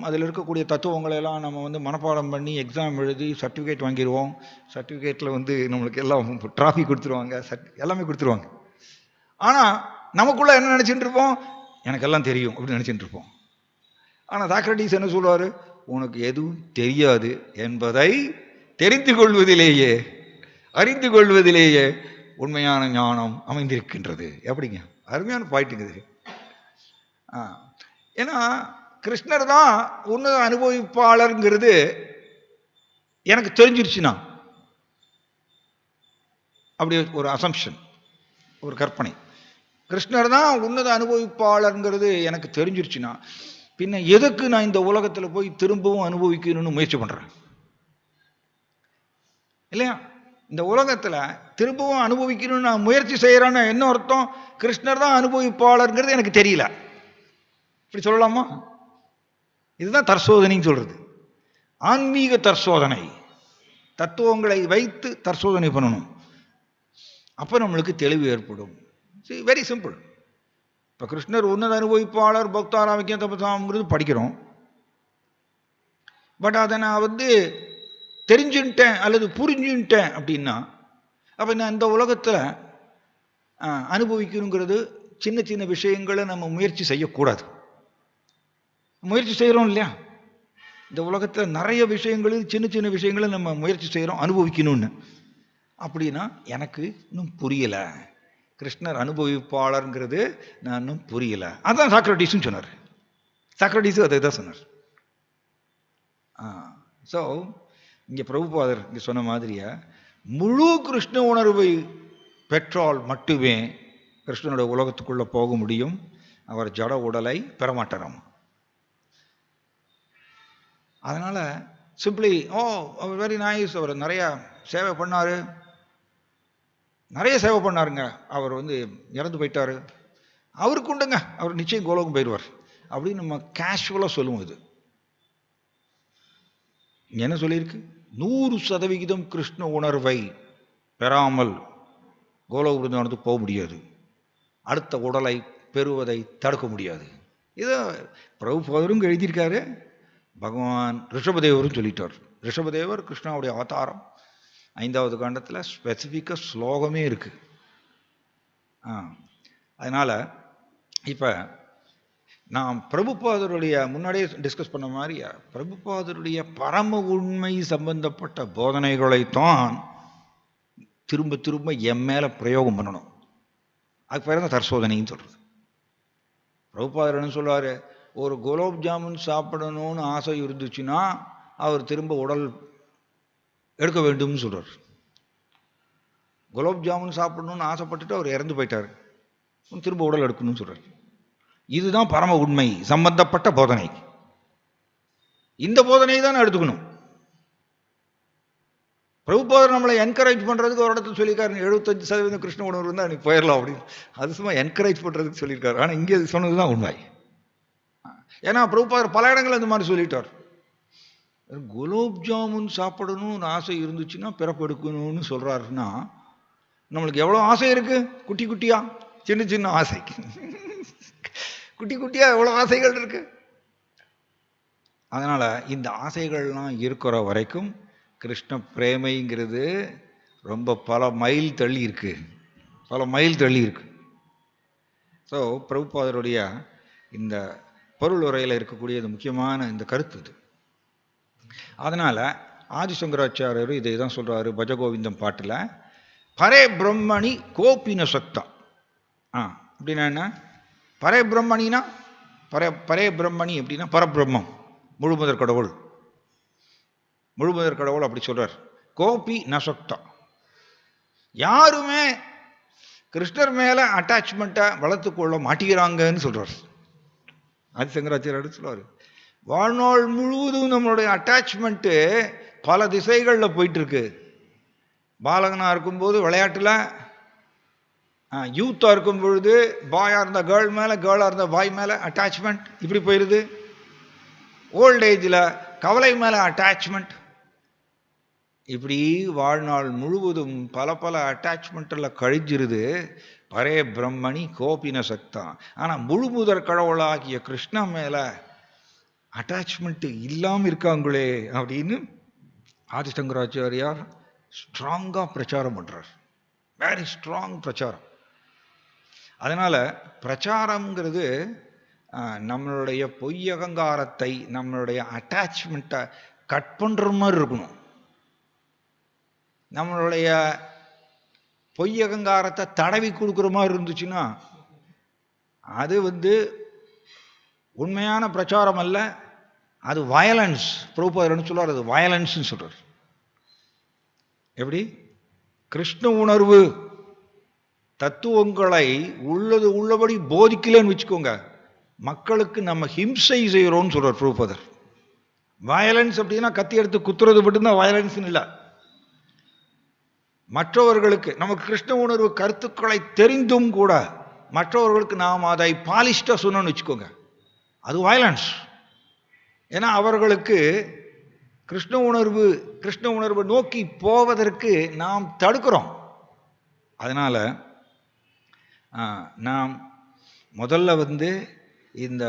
அதில் இருக்கக்கூடிய தத்துவங்களை எல்லாம் நம்ம வந்து மனப்பாடம் பண்ணி எக்ஸாம் எழுதி சர்டிஃபிகேட் வாங்கிடுவோம். சர்டிஃபிகேட்டில் வந்து நம்மளுக்கு எல்லாம் டிராஃபி கொடுத்துருவாங்க, எல்லாமே கொடுத்துருவாங்க. ஆனால் நமக்குள்ள என்ன நினச்சிட்டு இருப்போம்? எனக்கு எல்லாம் தெரியும் அப்படின்னு நினச்சிட்டு இருப்போம். ஆனால் சாக்ரட்டிஸ் என்ன சொல்லுவார்? உனக்கு எதுவும் தெரியாது என்பதை தெரிந்து கொள்வதிலேயே, அறிந்து கொள்வதிலேயே உண்மையான ஞானம் அமைந்திருக்கின்றது. எப்படிங்க? அருமையான பாயிண்ட்டுங்க இது. ஏன்னா கிருஷ்ணர் தான் உன்னத அனுபவிப்பாளருங்கிறது எனக்கு தெரிஞ்சிருச்சுன்னா, அப்படி ஒரு அசம்ஷன், ஒரு கற்பனை. கிருஷ்ணர் தான் உன்னத அனுபவிப்பாளருங்கிறது எனக்கு தெரிஞ்சிருச்சுன்னா பின்ன எதுக்கு நான் இந்த உலகத்தில் போய் திரும்பவும் அனுபவிக்கணும்னு முயற்சி பண்றேன்? இல்லையா? இந்த உலகத்தில் திரும்பவும் அனுபவிக்கணும்னு நான் முயற்சி செய்யறேன்னு என்ன அர்த்தம்? கிருஷ்ணர் தான் அனுபவிப்பாளருங்கிறது எனக்கு தெரியல, இப்படி சொல்லலாமா? இதுதான் தற்சோதனைன்னு சொல்றது. ஆன்மீக தற்சோதனை, தத்துவங்களை வைத்து தற்சோதனை பண்ணணும். அப்ப நம்மளுக்கு தெளிவு ஏற்படும். Very simple. இப்ப கிருஷ்ணர் உன்னத அனுபவிப்பாளர், பக்தாராமிக்கம் தபசாங்கிறது படிக்கிறோம். பட் அதை நான் வந்து தெரிஞ்சுட்டேன் அல்லது புரிஞ்சுட்டேன் அப்படின்னா, அப்ப நான் இந்த உலகத்துல அனுபவிக்கணுங்கிறது சின்ன சின்ன விஷயங்களை நம்ம முயற்சி செய்யக்கூடாது. முயற்சி செய்கிறோம் இல்லையா? இந்த உலகத்தில் நிறைய விஷயங்களில் சின்ன சின்ன விஷயங்களை நம்ம முயற்சி செய்கிறோம் அனுபவிக்கணும்னு. அப்படின்னா எனக்கு இன்னும் புரியலை, கிருஷ்ணர் அனுபவிப்பாளருங்கிறது நான் இன்னும் புரியலை. அதான் சாக்ரட்டிஸும் சொன்னார். சாக்ரட்டிஸும் அதை தான் சொன்னார். ஸோ இங்கே பிரபுபாதர் இங்கே சொன்ன மாதிரியா முழு கிருஷ்ண உணர்வை பெற்றால் மட்டுமே கிருஷ்ணனோட உலகத்துக்குள்ள போக முடியும். அவர் ஜட உடலை பெறமாட்டாராம். அதனால சிம்பிளி அவர் வெரி நைஸ், அவர் நிறைய சேவை பண்ணாரு, நிறைய சேவை பண்ணாருங்க, அவர் வந்து இறந்து போயிட்டாரு, அவருக்கு உண்டுங்க, அவர் நிச்சயம் கோலோகம் போயிடுவார் அப்படின்னு நம்ம கேஷுவலா சொல்லுவோம். இது என்ன சொல்லியிருக்கு? 100% கிருஷ்ண உணர்வை பெறாமல் கோலோக விருந்தானத்துக்கு போக முடியாது, அடுத்த உடலை பெறுவதை தடுக்க முடியாது. இதை பிரபுபாதரும் எழுதியிருக்காரு, பகவான் ரிஷபதேவரும் சொல்லிட்டார். ரிஷபதேவர் கிருஷ்ணாவுடைய அவதாரம் 5வது காண்டத்தில் ஸ்பெசிஃபிக்காக ஸ்லோகமே இருக்கு. அதனால இப்ப நாம் பிரபுபாதருடைய முன்னாடியே டிஸ்கஸ் பண்ண மாதிரி பிரபுபாதருடைய பரம உண்மை சம்பந்தப்பட்ட போதனைகளைத்தான் திரும்ப திரும்ப என் மேல பிரயோகம் பண்ணணும். அதுக்கு பேர் தான் தற்சோதனைன்னு சொல்றது. பிரபுபாதர் என்ன சொல்றாரு? ஒரு குலோப் ஜாமுன் சாப்பிடணும்னு ஆசை இருந்துச்சுன்னா அவர் திரும்ப உடல் எடுக்க வேண்டும்னு சொல்றார். குலோப் ஜாமுன் சாப்பிடணும்னு ஆசைப்பட்டுட்டு அவர் இறந்து போயிட்டார், திரும்ப உடல் எடுக்கணும்னு சொல்றார். இதுதான் பரம உண்மை சம்பந்தப்பட்ட போதனை. இந்த போதனை தான் எடுத்துக்கணும். பிரபுபாதர் நம்மளை என்கரேஜ் பண்ணுறதுக்கு ஒரு இடத்துல சொல்லியிருக்காரு, 75% கிருஷ்ண உணர்வு இருந்தால் நீ போயிடலாம் அப்படின்னு. அது சும்மா என்கரேஜ் பண்ணுறதுக்கு சொல்லியிருக்காரு. ஆனால் இங்கே சொன்னது தான் உண்மை. ஏன்னா பிரபுபாதர் பல இடங்கள் அந்த மாதிரி சொல்லிட்டார். குலோப் ஜாமுன் சாப்பிடணும்னு ஆசை இருந்துச்சுன்னா பிறப்பெடுக்கணும்னு சொல்கிறாருன்னா நம்மளுக்கு எவ்வளோ ஆசை இருக்குது, குட்டி குட்டியா, சின்ன சின்ன ஆசை, குட்டி குட்டியா எவ்வளோ ஆசைகள் இருக்கு. அதனால் இந்த ஆசைகள்லாம் இருக்கிற வரைக்கும் கிருஷ்ண பிரேமைங்கிறது ரொம்ப பல மைல் தள்ளி இருக்கு, பல மைல் தள்ளி இருக்கு. ஸோ பிரபுபாதருடைய இந்த பொருள் உரையில் இருக்கக்கூடிய முக்கியமான இந்த கருத்து இது. அதனால் ஆதிசங்கராச்சாரியர் இதை தான் சொல்கிறாரு பஜகோவிந்தம் பாட்டில், பரே பிரம்மணி கோபின சக்தா. அப்படின்னா என்ன? பரே பிரம்மணினா பரே பிரம்மணி அப்படின்னா பரபிரம்மம், முழுமுதற் கடவுள், முழுமுதற் கடவுள் அப்படி சொல்றார். கோபி நசக்தா, யாருமே கிருஷ்ணர் மேல அட்டாச்மெண்ட்டை வளர்த்துக்கொள்ள மாட்டேங்கிறாங்கன்னு சொல்றார் ஆதிசங்கராச்சாரியர் சொல்றாரு. வாழ்நாள் முழுவதும் நம்மளுடைய அட்டாச்மெண்ட்டு பல திசைகளில் போயிட்டு இருக்கு. பாலகனாக இருக்கும்போது விளையாட்டில், யூத்தாக இருக்கும் பொழுது பாயாக இருந்த கேர்ள் மேலே, கேர்ளாக இருந்த பாய் மேலே அட்டாச்மெண்ட் இப்படி போயிடுது. ஓல்ட் ஏஜில் கவலை மேலே அட்டாச்மெண்ட். இப்படி வாழ்நாள் முழுவதும் பல பல அட்டாச்மெண்ட்டில் கழிஞ்சிருது. பரே பிரம்மணி கோபின சக்தா. ஆனால் முழுமுதற் கடவுளாகிய கிருஷ்ணா மேலே அட்டாச்மெண்ட்டு இல்லாமல் இருக்காங்களே அப்படின்னு ஆதிசங்கராச்சாரியார் ஸ்ட்ராங்காக பிரச்சாரம் பண்ணுறார். வெரி ஸ்ட்ராங் பிரச்சாரம். அதனால் பிரச்சாரங்கிறது நம்மளுடைய பொய் அகங்காரத்தை, நம்மளுடைய அட்டாச்மெண்ட்டை கட் பண்ணுற மாதிரி இருக்கணும். நம்மளுடைய பொய் அகங்காரத்தை தடவி கொடுக்குற மாதிரி இருந்துச்சுன்னா அது உண்மையான பிரச்சாரம் அல்ல, அது வயலன்ஸ். பிரபுபாதர்னு சொல்றார், அது வயலன்ஸ்ன்னு சொல்றார். எப்படி? கிருஷ்ண உணர்வு தத்துவங்களை உள்ளது உள்ளபடி போதிக்கலன்னு வச்சுக்கோங்க, மக்களுக்கு நம்ம ஹிம்சை செய்கிறோம்னு சொல்றார் பிரபுபாதர். வயலன்ஸ் அப்படின்னா கத்தி எடுத்து குத்துறது மட்டும்தான் வயலன்ஸ்னு இல்லை. மற்றவர்களுக்கு நமக்கு கிருஷ்ண உணர்வு கருத்துக்களை தெரிந்தும் கூட மற்றவர்களுக்கு நாம் அதை பாலிஷ்டா சொன்னோன்னு வச்சுக்கோங்க, அது வயலன்ஸ். ஏன்னா அவர்களுக்கு கிருஷ்ண உணர்வு நோக்கி போவதற்கு நாம் தடுக்கிறோம். அதனால நாம் முதல்ல இந்த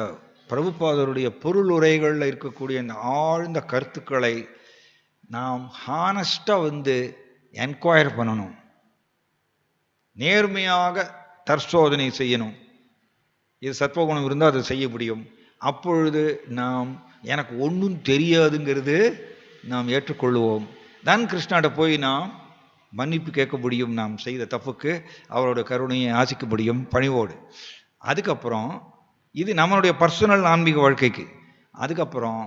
பிரபுபாதருடைய பொருள் உரைகளில் இருக்கக்கூடிய இந்த ஆழ்ந்த கருத்துக்களை நாம் ஹானஸ்டாக என்கொயர் பண்ணணும், நேர்மையாக தற்சோதனை செய்யணும். இது சத்வகுணம் இருந்தால் அதை செய்ய முடியும். அப்பொழுது நாம் எனக்கு ஒன்றும் தெரியாதுங்கிறது நாம் ஏற்றுக்கொள்வோம். தான் கிருஷ்ணாட்ட போய் நாம் மன்னிப்பு கேட்க முடியும், நாம் செய்த தப்புக்கு அவரோட கருணையை ஆசிக்க முடியும் பணிவோடு. அதுக்கப்புறம் இது நம்மளுடைய பர்சனல் ஆன்மீக வாழ்க்கைக்கு. அதுக்கப்புறம்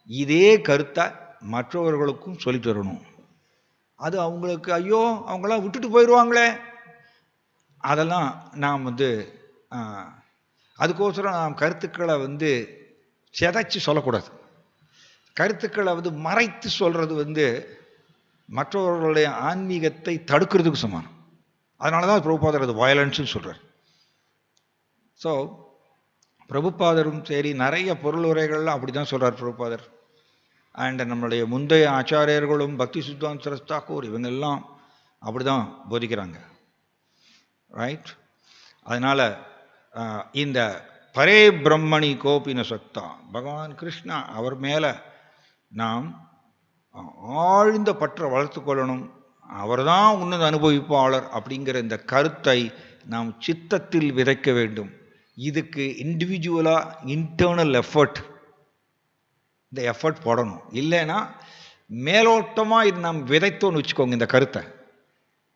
இதே கருத்தை மற்றவர்களுக்கும் சொல்லிட்டு வரணும். அது அவங்களுக்கு ஐயோ அவங்களாம் விட்டுட்டு போயிடுவாங்களே, அதெல்லாம் நாம் அதுக்கோசரம் நாம் கருத்துக்களை சிதைச்சு சொல்லக்கூடாது. கருத்துக்களை மறைத்து சொல்றது மற்றவர்களுடைய ஆன்மீகத்தை தடுக்கிறதுக்கு சமானம். அதனால தான் பிரபுபாதர் அது வயலன்ஸ்ன்னு சொல்றார். ஸோ பிரபுபாதரும் சரி நிறைய பொருள் உரைகள்லாம் அப்படி தான் சொல்றார் பிரபுபாதர். அண்ட் நம்மளுடைய முந்தைய ஆச்சாரியர்களும் பக்தி சித்தாந்த சரஸ்வதி தாக்கூர் இவங்கெல்லாம் அப்படி தான் போதிக்கிறாங்க. ரைட்? அதனால் இந்த பரே பிரம்மணி கோபின சக்தா பகவான் கிருஷ்ணா அவர் மேலே நாம் ஆழ்ந்த பற்றை வளர்த்து கொள்ளணும். அவர் தான் உன்னத அனுபவிப்பாளர் அப்படிங்கிற இந்த கருத்தை நாம் சித்தத்தில் விதைக்க வேண்டும். இதுக்கு இண்டிவிஜுவலாக இன்டர்னல் எஃபர்ட், இந்த எஃபர்ட் போடணும். இல்லைன்னா மேலோட்டமாக இது நாம் விதைத்தோன்னு வச்சுக்கோங்க. இந்த கருத்தை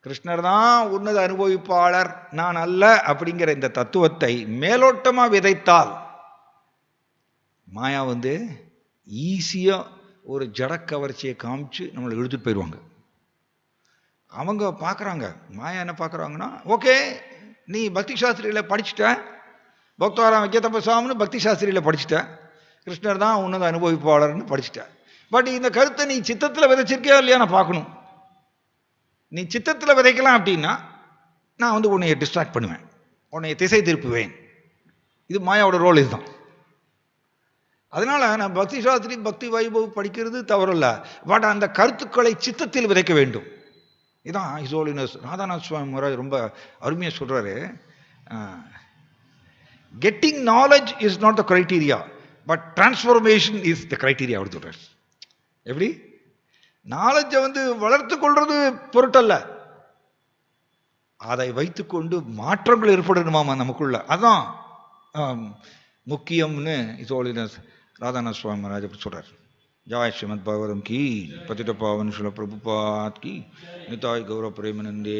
கிருஷ்ணர் தான் உன்னத அனுபவிப்பாளர், நான் அல்ல அப்படிங்கிற இந்த தத்துவத்தை மேலோட்டமாக விதைத்தால் மாயா ஈஸியாக ஒரு ஜடக்கவர்ச்சியை காமிச்சு நம்மளை இழுத்துட்டு போயிடுவாங்க. அவங்க பார்க்குறாங்க, மாயா என்ன பார்க்குறாங்கன்னா, ஓகே நீ பக்தி சாஸ்திரியில் படிச்சுட்ட, பக்தவாரம் வைக்கத்தப்பசாமின்னு பக்தி சாஸ்திரியில் படிச்சுட்ட, கிருஷ்ணர் தான் உன்னத அனுபவிப்பாளர்னு படிச்சுட்ட, பட் இந்த கருத்தை நீ சித்தத்தில் விதைச்சிருக்கியா இல்லையா நான் பார்க்கணும். நீ சித்தத்தில் விதைக்கலாம் அப்படின்னா நான் வந்து உன்னைய டிஸ்ட்ராக்ட் பண்ணுவேன், உன்னைய திசை திருப்புவேன். இது மாயாவோட ரோல் இதுதான். அதனால நான் பக்தி சாஸ்திரி பக்தி வைபவ் படிக்கிறது தவறல்ல, பட் அந்த கருத்துக்களை சித்தத்தில் விதைக்க வேண்டும். இதான் ஹிஸ் ஹோலினஸ் ராதாநாத் சுவாமி மகாராஜ் ரொம்ப அருமையா சொல்றாரு. Getting knowledge is not the criteria, but transformation is the criteria அப்படின்னு சொல்றாரு. எப்படி நாலேஜை வந்து வளர்த்து கொள்றது பொருட்டல்ல, அதை வைத்துக்கொண்டு மாற்றங்கள் ஏற்படணுமாமா நமக்குள்ள, அதான் முக்கியம்னு ஹிஸ் ஹோலினஸ் ராதாநாத் சுவாமி மகாராஜ் அப்படி சொல்றாரு. जय श्रीमद् भागवतम की, पतित पावन श्रील प्रभुपाद की, निताय गौरव प्रेमानंदे।